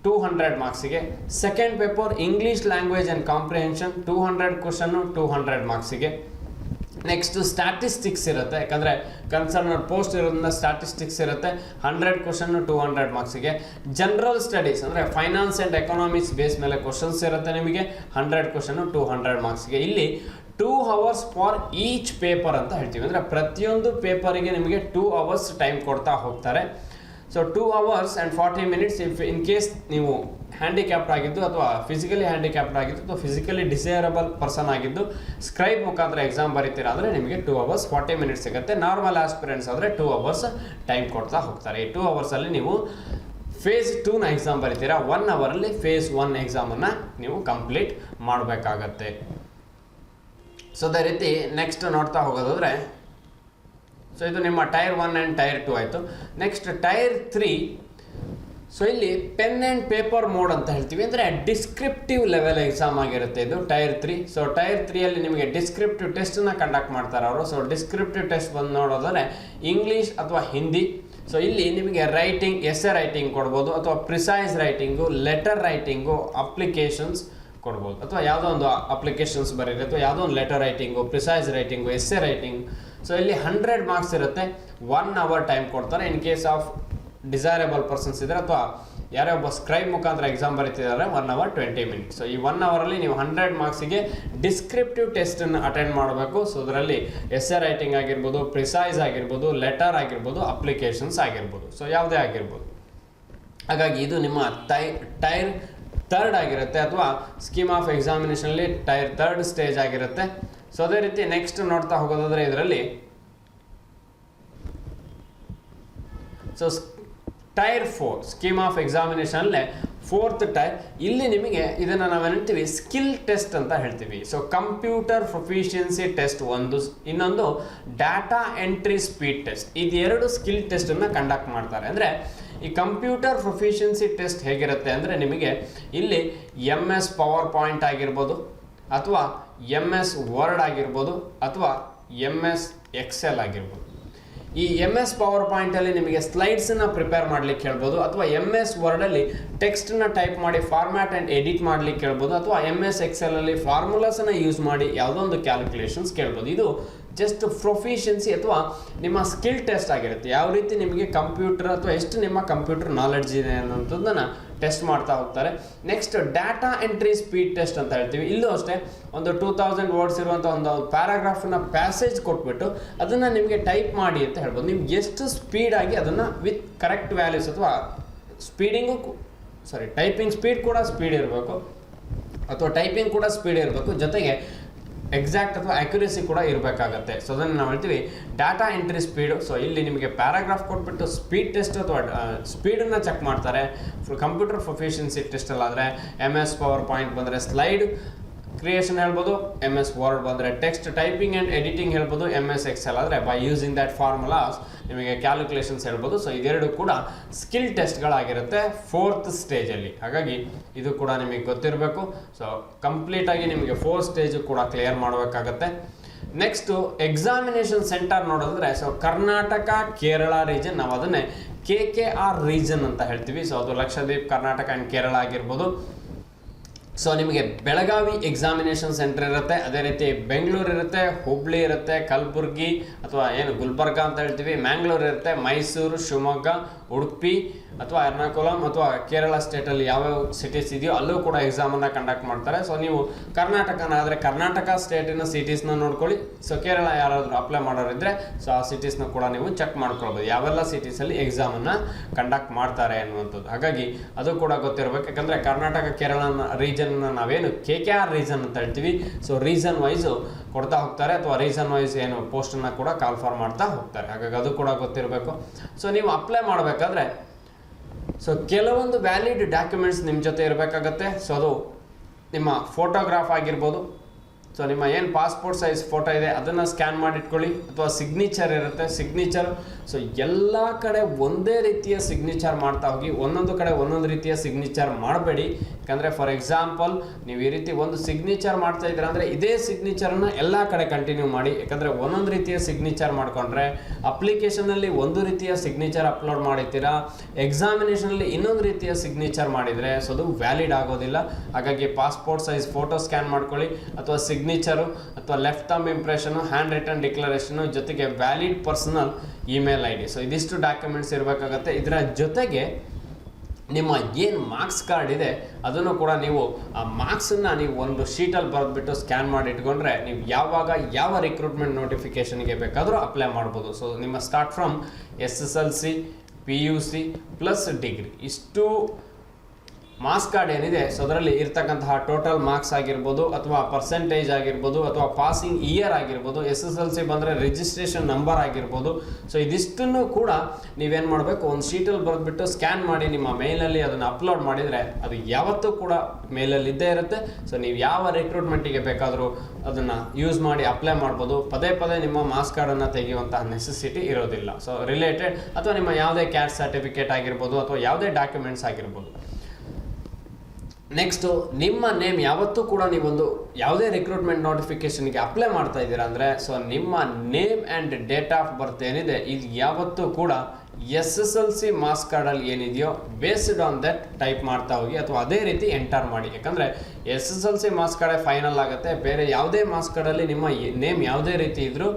200 ಮಾರ್ಕ್ಸಿಗೆ. Second paper English language and comprehension 200 question 200 ಮಾರ್ಕ್ಸಿಗೆ. ನೆಕ್ಸ್ಟು ಸ್ಟ್ಯಾಟಿಸ್ಟಿಕ್ಸ್ ಇರುತ್ತೆ. ಯಾಕಂದರೆ ಕನ್ಸರ್ನ್ ಪೋಸ್ಟ್ ಇರೋದ್ರಿಂದ ಸ್ಟ್ಯಾಟಿಸ್ಟಿಕ್ಸ್ ಇರುತ್ತೆ 100 ಕ್ವಶನ್ನು 200 ಮಾರ್ಕ್ಸಿಗೆ. ಜನರಲ್ ಸ್ಟಡೀಸ್ ಅಂದರೆ ಫೈನಾನ್ಸ್ ಆ್ಯಂಡ್ ಎಕನಾಮಿಕ್ಸ್ ಬೇಸ್ ಮೇಲೆ ಕ್ವಶನ್ಸ್ ಇರುತ್ತೆ ನಿಮಗೆ 100 ಕ್ವಶನ್ನು 200 ಮಾರ್ಕ್ಸಿಗೆ. ಇಲ್ಲಿ 2 hours ಫಾರ್ ಈಚ್ ಪೇಪರ್ ಅಂತ ಹೇಳ್ತೀವಿ. ಅಂದರೆ ಪ್ರತಿಯೊಂದು ಪೇಪರಿಗೆ ನಿಮಗೆ 2 hours ಟೈಮ್ ಕೊಡ್ತಾ ಹೋಗ್ತಾರೆ. So 2 hours and 40 minutes if in case ನೀವು ಹ್ಯಾಂಡಿಕ್ಯಾಪ್ಡ್ ಆಗಿದ್ದು ಅಥವಾ ಫಿಸಿಕಲಿ ಹ್ಯಾಂಡಿಕ್ಯಾಪ್ಡ್ ಆಗಿದ್ದು ಅಥವಾ ಫಿಸಿಕಲಿ ಡಿಸೇರಬಲ್ ಪರ್ಸನ್ ಆಗಿದ್ದು ಸ್ಕ್ರೈಬ್ ಮುಖಾಂತರ ಎಕ್ಸಾಮ್ ಬರೀತೀರಾ ಅಂದರೆ ನಿಮಗೆ 2 hours 40 minutes ಸಿಗುತ್ತೆ. ನಾರ್ಮಲ್ ಆಸ್ಪಿರೆಂಟ್ಸ್ ಆದರೆ 2 hours ಟೈಮ್ ಕೊಡ್ತಾ ಹೋಗ್ತಾರೆ. ಈ 2 hours ನೀವು ಫೇಸ್ 2ನ ಎಕ್ಸಾಮ್ ಬರೀತೀರಾ. 1 hour ಫೇಸ್ 1 ಎಕ್ಸಾಮನ್ನು ನೀವು ಕಂಪ್ಲೀಟ್ ಮಾಡಬೇಕಾಗತ್ತೆ. ಸೊ ಅದೇ ರೀತಿ ನೆಕ್ಸ್ಟ್ ನೋಡ್ತಾ ಹೋಗೋದಾದರೆ ಸೊ ಇದು ನಿಮ್ಮ ಟೈರ್ 1 ಆ್ಯಂಡ್ ಟೈರ್ 2 ಆಯಿತು. Next tyre 3. ಸೊ ಇಲ್ಲಿ ಪೆನ್ ಆ್ಯಂಡ್ ಪೇಪರ್ ಮೋಡ್ ಅಂತ ಹೇಳ್ತೀವಿ. ಅಂದರೆ ಡಿಸ್ಕ್ರಿಪ್ಟಿವ್ ಲೆವೆಲ್ ಎಕ್ಸಾಮ್ ಆಗಿರುತ್ತೆ ಇದು ಟೈರ್ 3. ಸೊ ಟೈರ್ 3 ನಿಮಗೆ ಡಿಸ್ಕ್ರಿಪ್ಟಿವ್ ಟೆಸ್ಟನ್ನು ಕಂಡಕ್ಟ್ ಮಾಡ್ತಾರೆ ಅವರು. ಸೊ ಡಿಸ್ಕ್ರಿಪ್ಟಿವ್ ಟೆಸ್ಟ್ ಬಂದು ನೋಡೋದಾದರೆ ಇಂಗ್ಲೀಷ್ ಅಥವಾ ಹಿಂದಿ. ಸೊ ಇಲ್ಲಿ ನಿಮಗೆ ರೈಟಿಂಗ್ ಎಸ್ಸೆ ರೈಟಿಂಗ್ ಕೊಡ್ಬೋದು ಅಥವಾ precise writing, letter writing, applications ಕೊಡ್ಬೋದು ಅಥವಾ ಯಾವುದೋ ಒಂದು ಅಪ್ಲಿಕೇಶನ್ಸ್ ಬರೀರಿ ಅಥವಾ ಯಾವುದೋ ಒಂದು letter writing, precise writing, essay writing. So ಇಲ್ಲಿ 100 ಮಾರ್ಕ್ಸ್ ಇರುತ್ತೆ 1 hour ಟೈಮ್ ಕೊಡ್ತಾರೆ. ಇನ್ ಕೇಸ್ ಆಫ್ ಡಿಸೈರಬಲ್ ಪರ್ಸನ್ಸ್ ಇದ್ದರೆ ಅಥವಾ ಯಾರೊಬ್ಬ ಸ್ಕ್ರೈಬ್ ಮುಖಾಂತರ ಎಕ್ಸಾಮ್ ಬರೀತಿದ್ದಾರೆ 1 hour 20 minutes. ಸೊ ಈ 1 ಅವರಲ್ಲಿ ನೀವು 100 ಮಾರ್ಕ್ಸಿಗೆ ಡಿಸ್ಕ್ರಿಪ್ಟಿವ್ ಟೆಸ್ಟನ್ನು ಅಟೆಂಡ್ ಮಾಡಬೇಕು. ಸೊ ಅದರಲ್ಲಿ ಎಸ್ಸೆ ರೈಟಿಂಗ್ ಆಗಿರ್ಬೋದು, ಪ್ರಿಸೈಸ್ ಆಗಿರ್ಬೋದು, ಲೆಟರ್ ಆಗಿರ್ಬೋದು, ಅಪ್ಲಿಕೇಶನ್ಸ್ ಆಗಿರ್ಬೋದು, ಸೊ ಯಾವುದೇ ಆಗಿರ್ಬೋದು. ಹಾಗಾಗಿ ಇದು ನಿಮ್ಮ ಟೈರ್ 3 ಆಗಿರುತ್ತೆ, ಅಥವಾ ಸ್ಕೀಮ್ ಆಫ್ ಎಕ್ಸಾಮಿನೇಷನಲ್ಲಿ ಟೈರ್ 3 ಸ್ಟೇಜ್ ಆಗಿರುತ್ತೆ. ಸೊ ಅದೇ ರೀತಿ ನೆಕ್ಸ್ಟ್ ನೋಡ್ತಾ ಹೋಗೋದಾದ್ರೆ ಇದರಲ್ಲಿ ಸೊ ಟೈರ್ 4 ಸ್ಕೀಮ್ ಆಫ್ ಎಕ್ಸಾಮಿನೇಷನಲ್ಲೇ 4th ಟೈರ್. ಇಲ್ಲಿ ನಿಮಗೆ ಇದನ್ನು ನಾವು ಹೇಳ್ತೀವಿ ಸ್ಕಿಲ್ ಟೆಸ್ಟ್ ಅಂತ ಹೇಳ್ತೀವಿ. ಸೊ ಕಂಪ್ಯೂಟರ್ ಪ್ರೊಫಿಷಿಯನ್ಸಿ ಟೆಸ್ಟ್ ಒಂದು, ಇನ್ನೊಂದು ಡಾಟಾ ಎಂಟ್ರಿ ಸ್ಪೀಡ್ ಟೆಸ್ಟ್. ಇದೆರಡು ಸ್ಕಿಲ್ ಟೆಸ್ಟನ್ನು ಕಂಡಕ್ಟ್ ಮಾಡ್ತಾರೆ. ಅಂದರೆ ಈ ಕಂಪ್ಯೂಟರ್ ಪ್ರೊಫಿಷಿಯನ್ಸಿ ಟೆಸ್ಟ್ ಹೇಗಿರುತ್ತೆ ಅಂದರೆ ನಿಮಗೆ ಇಲ್ಲಿ MS ಪವರ್ ಪಾಯಿಂಟ್ ಆಗಿರ್ಬೋದು, ಅಥವಾ MS ವರ್ಡ್ ಆಗಿರ್ಬೋದು, ಅಥವಾ MS ಎಕ್ಸೆಲ್ ಆಗಿರ್ಬೋದು. ಈ MS ಪವರ್ ಪಾಯಿಂಟಲ್ಲಿ ನಿಮಗೆ ಸ್ಲೈಡ್ಸನ್ನು ಪ್ರಿಪೇರ್ ಮಾಡಲಿಕ್ಕೆ ಹೇಳ್ಬೋದು, ಅಥವಾ MS ವರ್ಡಲ್ಲಿ ಟೆಕ್ಸ್ಟನ್ನು ಟೈಪ್ ಮಾಡಿ ಫಾರ್ಮ್ಯಾಟ್ ಆ್ಯಂಡ್ ಎಡಿಟ್ ಮಾಡಲಿಕ್ಕೆ ಹೇಳ್ಬೋದು, ಅಥವಾ MS ಎಕ್ಸೆಲಲ್ಲಿ ಫಾರ್ಮುಲಾಸನ್ನು ಯೂಸ್ ಮಾಡಿ ಯಾವುದೋ ಒಂದು ಕ್ಯಾಲ್ಕುಲೇಷನ್ಸ್ ಕೇಳ್ಬೋದು. ಇದು ಜಸ್ಟ್ ಪ್ರೊಫಿಷಿಯನ್ಸಿ ಅಥವಾ ನಿಮ್ಮ ಸ್ಕಿಲ್ ಟೆಸ್ಟ್ ಆಗಿರುತ್ತೆ. ಯಾವ ರೀತಿ ನಿಮಗೆ ಕಂಪ್ಯೂಟರ್ ಅಥವಾ ಎಷ್ಟು ನಿಮ್ಮ ಕಂಪ್ಯೂಟರ್ ನಾಲೆಡ್ಜ್ ಇದೆ ಅನ್ನೋಂಥದ್ದನ್ನು ಟೆಸ್ಟ್ ಮಾಡ್ತಾ ಹೋಗ್ತಾರೆ. Next data entry speed test ಅಂತ ಹೇಳ್ತೀವಿ. ಇಲ್ಲೂ ಅಷ್ಟೇ ಒಂದು 2000 ವರ್ಡ್ಸ್ ಇರುವಂಥ ಒಂದು ಪ್ಯಾರಾಗ್ರಾಫನ್ನ ಪ್ಯಾಸೇಜ್ ಕೊಟ್ಬಿಟ್ಟು ಅದನ್ನು ನಿಮಗೆ ಟೈಪ್ ಮಾಡಿ ಅಂತ ಹೇಳ್ಬೋದು. ನಿಮ್ಗೆ ಎಷ್ಟು ಸ್ಪೀಡಾಗಿ ಅದನ್ನು ವಿತ್ ಕರೆಕ್ಟ್ ವ್ಯಾಲ್ಯೂಸ್ ಅಥವಾ ಟೈಪಿಂಗ್ ಸ್ಪೀಡ್ ಕೂಡ ಸ್ಪೀಡ್ ಇರಬೇಕು, ಅಥವಾ ಟೈಪಿಂಗ್ ಕೂಡ ಸ್ಪೀಡ್ ಇರಬೇಕು, ಜೊತೆಗೆ ಎಕ್ಸಾಕ್ಟ್ ಅಥವಾ ಅಕ್ಯುರೇಸಿ ಕೂಡ ಇರಬೇಕಾಗತ್ತೆ. ಸೊ ಅದನ್ನು ನಾವು ಹೇಳ್ತೀವಿ ಡಾಟಾ ಎಂಟ್ರಿ ಸ್ಪೀಡು. ಸೊ ಇಲ್ಲಿ ನಿಮಗೆ ಪ್ಯಾರಾಗ್ರಾಫ್ ಕೊಟ್ಬಿಟ್ಟು ಸ್ಪೀಡ್ ಟೆಸ್ಟ್ ಅಥವಾ ಸ್ಪೀಡನ್ನು ಚೆಕ್ ಮಾಡ್ತಾರೆ. ಕಂಪ್ಯೂಟರ್ ಪ್ರೊಫಿಷಿಯನ್ಸಿ ಟೆಸ್ಟಲ್ಲಾದರೆ MS ಪವರ್ ಪಾಯಿಂಟ್ ಬಂದರೆ ಸ್ಲೈಡ್ ಕ್ರಿಯೇಷನ್ ಹೇಳ್ಬೋದು, MS ವರ್ಡ್ ಬಂದರೆ ಟೆಕ್ಸ್ಟ್ ಟೈಪಿಂಗ್ ಆ್ಯಂಡ್ ಎಡಿಟಿಂಗ್ ಹೇಳ್ಬೋದು, MS ಎಕ್ಸೆಲ್ ಆದರೆ ಬೈ ಯೂಸಿಂಗ್ ದ್ಯಾಟ್ ಫಾರ್ಮುಲಾಸ್ ನಿಮಗೆ ಕ್ಯಾಲ್ಕುಲೇಷನ್ಸ್ ಹೇಳ್ಬೋದು. ಸೊ ಇದೆರಡು ಕೂಡ ಸ್ಕಿಲ್ ಟೆಸ್ಟ್ಗಳಾಗಿರುತ್ತೆ 4th ಸ್ಟೇಜಲ್ಲಿ. ಹಾಗಾಗಿ ಇದು ಕೂಡ ನಿಮಗೆ ಗೊತ್ತಿರಬೇಕು. ಸೊ ಕಂಪ್ಲೀಟಾಗಿ ನಿಮಗೆ 4 ಸ್ಟೇಜು ಕೂಡ ಕ್ಲಿಯರ್ ಮಾಡಬೇಕಾಗತ್ತೆ. ನೆಕ್ಸ್ಟು ಎಕ್ಸಾಮಿನೇಷನ್ ಸೆಂಟರ್ ನೋಡಿದ್ರೆ ಸೊ ಕರ್ನಾಟಕ ಕೇರಳ ರೀಜನ್, ನಾವು ಅದನ್ನೇ KKR ರೀಜನ್ ಅಂತ ಹೇಳ್ತೀವಿ. ಸೊ ಅದು ಲಕ್ಷದ್ವೀಪ್, ಕರ್ನಾಟಕ ಆ್ಯಂಡ್ ಕೇರಳ ಆಗಿರ್ಬೋದು. ಸೊ ನಿಮಗೆ ಬೆಳಗಾವಿ ಎಕ್ಸಾಮಿನೇಷನ್ ಸೆಂಟರ್ ಇರುತ್ತೆ, ಅದೇ ರೀತಿ ಬೆಂಗಳೂರು ಇರುತ್ತೆ, ಹುಬ್ಳಿ ಇರುತ್ತೆ, ಕಲಬುರ್ಗಿ ಅಥವಾ ಏನು ಗುಲ್ಬರ್ಗ ಅಂತ ಹೇಳ್ತೀವಿ, ಮ್ಯಾಂಗ್ಳೂರು ಇರುತ್ತೆ, ಮೈಸೂರು, ಶಿವಮೊಗ್ಗ, ಉಡುಪಿ ಅಥವಾ ಎರ್ನಾಕುಲಂ ಅಥವಾ ಕೇರಳ ಸ್ಟೇಟಲ್ಲಿ ಯಾವ್ಯಾವ ಸಿಟೀಸ್ ಇದೆಯೋ ಅಲ್ಲೂ ಕೂಡ ಎಕ್ಸಾಮನ್ನು ಕಂಡಕ್ಟ್ ಮಾಡ್ತಾರೆ. ಸೊ ನೀವು ಕರ್ನಾಟಕನಾದರೆ ಕರ್ನಾಟಕ ಸ್ಟೇಟಿನ ಸಿಟೀಸ್ನ ನೋಡ್ಕೊಳ್ಳಿ. ಸೊ ಕೇರಳ ಯಾರಾದರೂ ಅಪ್ಲೈ ಮಾಡೋರಿದ್ದರೆ ಸೊ ಆ ಸಿಟೀಸ್ನ ಕೂಡ ನೀವು ಚೆಕ್ ಮಾಡ್ಕೊಳ್ಬೋದು, ಯಾವೆಲ್ಲ ಸಿಟೀಸಲ್ಲಿ ಎಕ್ಸಾಮನ್ನು ಕಂಡಕ್ಟ್ ಮಾಡ್ತಾರೆ ಅನ್ನುವಂಥದ್ದು. ಹಾಗಾಗಿ ಅದು ಕೂಡ ಗೊತ್ತಿರಬೇಕು. ಯಾಕಂದರೆ ಕರ್ನಾಟಕ ಕೇರಳ ರೀಜನ್ ನಾವೇನು KKR ರೀಸನ್ ಅಂತ ಹೇಳ್ತೀವಿ. ಸೊ ರೀಸನ್ ವೈಸು ಕೊಡ್ತಾ ಹೋಗ್ತಾರೆ, ಅಥವಾ ರೀಸನ್ ವೈಸ್ ಏನು ಪೋಸ್ಟನ್ನು ಕೂಡ ಕಾಲ್ಫಾರ್ ಮಾಡ್ತಾ ಹೋಗ್ತಾರೆ. ಹಾಗಾಗಿ ಅದು ಕೂಡ ಗೊತ್ತಿರಬೇಕು. ಸೊ ನೀವು ಅಪ್ಲೈ ಮಾಡಬೇಕಾದ್ರೆ ಸೊ ಕೆಲವೊಂದು ವ್ಯಾಲಿಡ್ ಡಾಕ್ಯುಮೆಂಟ್ಸ್ ನಿಮ್ಮ ಜೊತೆ ಇರಬೇಕಾಗತ್ತೆ. ಸೊ ಅದು ನಿಮ್ಮ ಫೋಟೋಗ್ರಾಫ್ ಆಗಿರ್ಬೋದು, ಸೊ ನಿಮ್ಮ ಏನು ಪಾಸ್ಪೋರ್ಟ್ ಸೈಜ್ ಫೋಟೋ ಇದೆ ಅದನ್ನು ಸ್ಕ್ಯಾನ್ ಮಾಡಿ ಇಟ್ಕೊಳ್ಳಿ, ಅಥವಾ ಸಿಗ್ನೇಚರ್ ಇರುತ್ತೆ, ಸಿಗ್ನೇಚರ್. ಸೊ ಎಲ್ಲ ಕಡೆ ಒಂದೇ ರೀತಿಯ ಸಿಗ್ನೇಚರ್ ಮಾಡ್ತಾ ಹೋಗಿ, ಒಂದೊಂದು ಕಡೆ ಒಂದೊಂದು ರೀತಿಯ ಸಿಗ್ನೇಚರ್ ಮಾಡಬೇಡಿ. ಯಾಕಂದರೆ ಫಾರ್ ಎಕ್ಸಾಂಪಲ್ ನೀವು ಈ ರೀತಿ ಒಂದು ಸಿಗ್ನೇಚರ್ ಮಾಡ್ತಾ ಇದ್ದೀರಾ ಅಂದರೆ ಇದೇ ಸಿಗ್ನೇಚರನ್ನು ಎಲ್ಲ ಕಡೆ ಕಂಟಿನ್ಯೂ ಮಾಡಿ. ಯಾಕಂದರೆ ಒಂದೊಂದು ರೀತಿಯ ಸಿಗ್ನೇಚರ್ ಮಾಡಿಕೊಂಡ್ರೆ ಅಪ್ಲಿಕೇಶನಲ್ಲಿ ಒಂದು ರೀತಿಯ ಸಿಗ್ನೇಚರ್ ಅಪ್ಲೋಡ್ ಮಾಡಿರ್ತೀರಾ, ಎಕ್ಸಾಮಿನೇಷನಲ್ಲಿ ಇನ್ನೊಂದು ರೀತಿಯ ಸಿಗ್ನೇಚರ್ ಮಾಡಿದರೆ ಸೊ ಅದು ವ್ಯಾಲಿಡ್ ಆಗೋದಿಲ್ಲ. ಹಾಗಾಗಿ ಪಾಸ್ಪೋರ್ಟ್ ಸೈಜ್ ಫೋಟೋ ಸ್ಕ್ಯಾನ್ ಮಾಡ್ಕೊಳ್ಳಿ, ಅಥವಾ ಸಿಗ್ನೇಚರು ಅಥವಾ left thumb impression, hand written declaration, ಜೊತೆಗೆ valid personal email ID. So ಇದಿಷ್ಟು ಡಾಕ್ಯುಮೆಂಟ್ಸ್ ಇರಬೇಕಾಗತ್ತೆ. ಇದರ ಜೊತೆಗೆ ನಿಮ್ಮ ಏನು ಮಾರ್ಕ್ಸ್ ಕಾರ್ಡ್ ಇದೆ ಅದನ್ನು ಕೂಡ ನೀವು ಆ ಮಾರ್ಕ್ಸನ್ನು ನೀವು ಒಂದು ಶೀಟಲ್ಲಿ ಬರೆದ್ಬಿಟ್ಟು ಸ್ಕ್ಯಾನ್ ಮಾಡಿ ಇಟ್ಕೊಂಡ್ರೆ ನೀವು ಯಾವಾಗ ಯಾವ ರಿಕ್ರೂಟ್ಮೆಂಟ್ ನೋಟಿಫಿಕೇಷನ್ಗೆ ಬೇಕಾದರೂ ಅಪ್ಲೈ ಮಾಡ್ಬೋದು. ಸೊ ನಿಮ್ಮ start from SSLC, PUC plus degree ಇಷ್ಟು ಮಾರ್ಕ್ಸ್ ಕಾರ್ಡ್ ಏನಿದೆ ಸೊ ಅದರಲ್ಲಿ ಇರ್ತಕ್ಕಂತಹ ಟೋಟಲ್ ಮಾರ್ಕ್ಸ್ ಆಗಿರ್ಬೋದು, ಅಥವಾ ಪರ್ಸೆಂಟೇಜ್ ಆಗಿರ್ಬೋದು, ಅಥವಾ ಪಾಸಿಂಗ್ ಇಯರ್ ಆಗಿರ್ಬೋದು, SSLC ಬಂದರೆ ರಿಜಿಸ್ಟ್ರೇಷನ್ ನಂಬರ್ ಆಗಿರ್ಬೋದು. ಸೊ ಇದಿಷ್ಟನ್ನು ಕೂಡ ನೀವೇನು ಮಾಡಬೇಕು, ಒಂದು ಶೀಟಲ್ಲಿ ಬರೆದ್ಬಿಟ್ಟು ಸ್ಕ್ಯಾನ್ ಮಾಡಿ ನಿಮ್ಮ ಮೇಲಲ್ಲಿ ಅದನ್ನು ಅಪ್ಲೋಡ್ ಮಾಡಿದರೆ ಅದು ಯಾವತ್ತೂ ಕೂಡ ಮೇಲಲ್ಲಿ ಇದ್ದೇ ಇರುತ್ತೆ. ಸೊ ನೀವು ಯಾವ ರಿಕ್ರೂಟ್ಮೆಂಟಿಗೆ ಬೇಕಾದರೂ ಅದನ್ನು ಯೂಸ್ ಮಾಡಿ ಅಪ್ಲೈ ಮಾಡ್ಬೋದು. ಪದೇ ಪದೇ ನಿಮ್ಮ ಮಾರ್ಕ್ಸ್ ಕಾರ್ಡನ್ನು ತೆಗೆಯುವಂತಹ ನೆಸೆಸಿಟಿ ಇರೋದಿಲ್ಲ. ಸೊ ರಿಲೇಟೆಡ್ ಅಥವಾ ನಿಮ್ಮ ಯಾವುದೇ ಕ್ಯಾಸ್ಟ್ ಸರ್ಟಿಫಿಕೇಟ್ ಆಗಿರ್ಬೋದು, ಅಥವಾ ಯಾವುದೇ ಡಾಕ್ಯುಮೆಂಟ್ಸ್ ಆಗಿರ್ಬೋದು. ನೆಕ್ಸ್ಟು ನಿಮ್ಮ ನೇಮ್ ಯಾವತ್ತೂ ಕೂಡ ನೀವೊಂದು ಯಾವುದೇ ರಿಕ್ರೂಟ್ಮೆಂಟ್ ನೋಟಿಫಿಕೇಷನ್ಗೆ ಅಪ್ಲೈ ಮಾಡ್ತಾ ಇದ್ದೀರಾ ಅಂದರೆ ಸೊ ನಿಮ್ಮ name and date of birth ಏನಿದೆ ಇದು ಯಾವತ್ತೂ ಕೂಡ SSLC ಮಾರ್ಕ್ಸ್ ಕಾರ್ಡಲ್ಲಿ ಏನಿದೆಯೋ ಬೇಸ್ಡ್ ಆನ್ ದಟ್ ಟೈಪ್ ಮಾಡ್ತಾ ಹೋಗಿ, ಅಥವಾ ಅದೇ ರೀತಿ ಎಂಟರ್ ಮಾಡಿ. ಯಾಕಂದರೆ SSLC ಮಾರ್ಕ್ಸ್ ಕಾರ್ಡೇ ಫೈನಲ್ ಆಗುತ್ತೆ. ಬೇರೆ ಯಾವುದೇ ಮಾರ್ಕ್ಸ್ ಕಾರ್ಡಲ್ಲಿ ನಿಮ್ಮ ನೇಮ್ ಯಾವುದೇ ರೀತಿ ಇದ್ದರೂ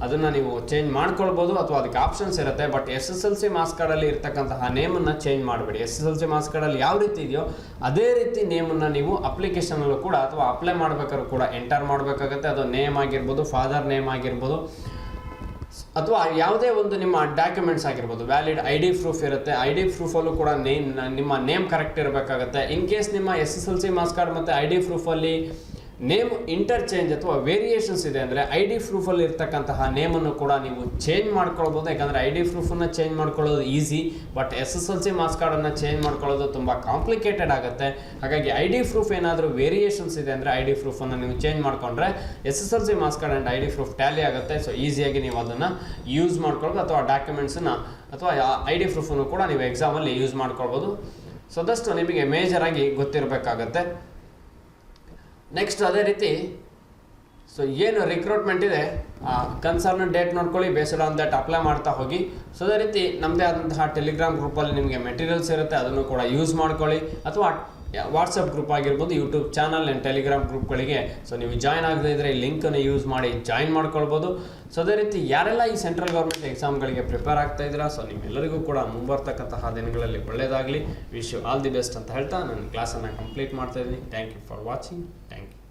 ಅದನ್ನು ನೀವು ಚೇಂಜ್ ಮಾಡ್ಕೊಳ್ಬೋದು ಅಥವಾ ಅದಕ್ಕೆ ಆಪ್ಷನ್ಸ್ ಇರುತ್ತೆ. ಬಟ್ SSLC ಮಾರ್ಕ್ಸ್ ಕಾರ್ಡಲ್ಲಿ ಇರ್ತಕ್ಕಂತಹ ನೇಮನ್ನು ಚೇಂಜ್ ಮಾಡಬೇಡಿ. SSLC ಮಾರ್ಕ್ಸ್ ಕಾರ್ಡಲ್ಲಿ ಯಾವ ರೀತಿ ಇದೆಯೋ ಅದೇ ರೀತಿ ನೇಮನ್ನು ನೀವು ಅಪ್ಲಿಕೇಶನಲ್ಲೂ ಕೂಡ ಅಥವಾ ಅಪ್ಲೈ ಮಾಡ್ಬೇಕಾದ್ರೂ ಕೂಡ ಎಂಟರ್ ಮಾಡಬೇಕಾಗುತ್ತೆ. ಅದು ನೇಮ್ ಆಗಿರ್ಬೋದು, ಫಾದರ್ ನೇಮ್ ಆಗಿರ್ಬೋದು, ಅಥವಾ ಯಾವುದೇ ಒಂದು ನಿಮ್ಮ ಡಾಕ್ಯುಮೆಂಟ್ಸ್ ಆಗಿರ್ಬೋದು, ವ್ಯಾಲಿಡ್ ID ಪ್ರೂಫ್ ಇರುತ್ತೆ. ID ಪ್ರೂಫಲ್ಲೂ ಕೂಡ ನಿಮ್ಮ ನೇಮ್ ಕರೆಕ್ಟ್ ಇರಬೇಕಾಗುತ್ತೆ. ಇನ್ ಕೇಸ್ ನಿಮ್ಮ SSLC ಮಾರ್ಕ್ಸ್ ಕಾರ್ಡ್ ಮತ್ತು ID ಪ್ರೂಫಲ್ಲಿ ನೇಮ್ ಇಂಟರ್ಚೇಂಜ್ ಅಥವಾ ವೇರಿಯೇಷನ್ಸ್ ಇದೆ ಅಂದರೆ ID ಪ್ರೂಫಲ್ಲಿ ಇರ್ತಕ್ಕಂತಹ ನೇಮನ್ನು ಕೂಡ ನೀವು ಚೇಂಜ್ ಮಾಡ್ಕೊಳ್ಬೋದು. ಯಾಕಂದರೆ ID ಪ್ರೂಫನ್ನು ಚೇಂಜ್ ಮಾಡ್ಕೊಳ್ಳೋದು ಈಸಿ, ಬಟ್ SSLC ಮಾರ್ಕ್ಸ್ ಕಾರ್ಡನ್ನು ಚೇಂಜ್ ಮಾಡ್ಕೊಳ್ಳೋದು ತುಂಬ ಕಾಂಪ್ಲಿಕೇಟೆಡ್ ಆಗುತ್ತೆ. ಹಾಗಾಗಿ ID ಪ್ರೂಫ್ ಏನಾದರೂ ವೇರಿಯೇಷನ್ಸ್ ಇದೆ ಅಂದರೆ ID ಪ್ರೂಫನ್ನು ನೀವು ಚೇಂಜ್ ಮಾಡಿಕೊಂಡ್ರೆ SSLC marks card and ID proof Tally ಆಗುತ್ತೆ. ಸೊ ಈಸಿಯಾಗಿ ನೀವು ಅದನ್ನು ಯೂಸ್ ಮಾಡ್ಕೊಳ್ಬೋದು, ಅಥವಾ ಡಾಕ್ಯುಮೆಂಟ್ಸನ್ನು ಅಥವಾ ID ಪ್ರೂಫನ್ನು ಕೂಡ ನೀವು ಎಕ್ಸಾಮಲ್ಲಿ ಯೂಸ್ ಮಾಡ್ಕೊಳ್ಬೋದು. ಸೊ ಅದಷ್ಟು ನಿಮಗೆ ಮೇಜರಾಗಿ ಗೊತ್ತಿರಬೇಕಾಗತ್ತೆ. ನೆಕ್ಸ್ಟ್ ಅದೇ ರೀತಿ ಸೊ ಏನು ರಿಕ್ರೂಟ್ಮೆಂಟ್ ಇದೆ ಕನ್ಸರ್ನ್ ಡೇಟ್ ನೋಡ್ಕೊಳ್ಳಿ, ಬೇಸ್ಡ್ ಆನ್ ದಟ್ ಅಪ್ಲೈ ಮಾಡ್ತಾ ಹೋಗಿ. ಸೊ ಅದೇ ರೀತಿ ನಮ್ಮದೇ ಆದಂತಹ ಟೆಲಿಗ್ರಾಮ್ ಗ್ರೂಪಲ್ಲಿ ನಿಮಗೆ ಮೆಟೀರಿಯಲ್ಸ್ ಇರುತ್ತೆ, ಅದನ್ನು ಕೂಡ ಯೂಸ್ ಮಾಡ್ಕೊಳ್ಳಿ. ಅಥವಾ ವಾಟ್ಸಪ್ ಗ್ರೂಪ್ ಆಗಿರ್ಬೋದು, ಯೂಟ್ಯೂಬ್ ಚಾನಲ್ ಆ್ಯಂಡ್ ಟೆಲಿಗ್ರಾಮ್ ಗ್ರೂಪ್ಗಳಿಗೆ ಸೊ ನೀವು ಜಾಯ್ನ್ ಆಗದೇ ಇದ್ದರೆ ಈ ಲಿಂಕನ್ನು ಯೂಸ್ ಮಾಡಿ ಜಾಯ್ನ್ ಮಾಡ್ಕೊಳ್ಬೋದು. ಸೊ ಅದೇ ರೀತಿ ಯಾರೆಲ್ಲ ಈ ಸೆಂಟ್ರಲ್ ಗೌರ್ಮೆಂಟ್ ಎಕ್ಸಾಮ್ಗಳಿಗೆ ಪ್ರಿಪೇರ್ ಆಗ್ತಾ ಇದ್ದೀರಾ, ಸೊ ನಿಮ್ಮೆಲ್ಲರಿಗೂ ಕೂಡ ಮುಂಬರ್ತಕ್ಕಂತಹ ದಿನಗಳಲ್ಲಿ ಒಳ್ಳೆಯದಾಗಲಿ. Wish you all the best ಅಂತ ಹೇಳ್ತಾ ನನ್ನ ಕ್ಲಾಸನ್ನು ಕಂಪ್ಲೀಟ್ ಮಾಡ್ತಾ ಇದ್ದೀನಿ. Thank you for watching. Thank you.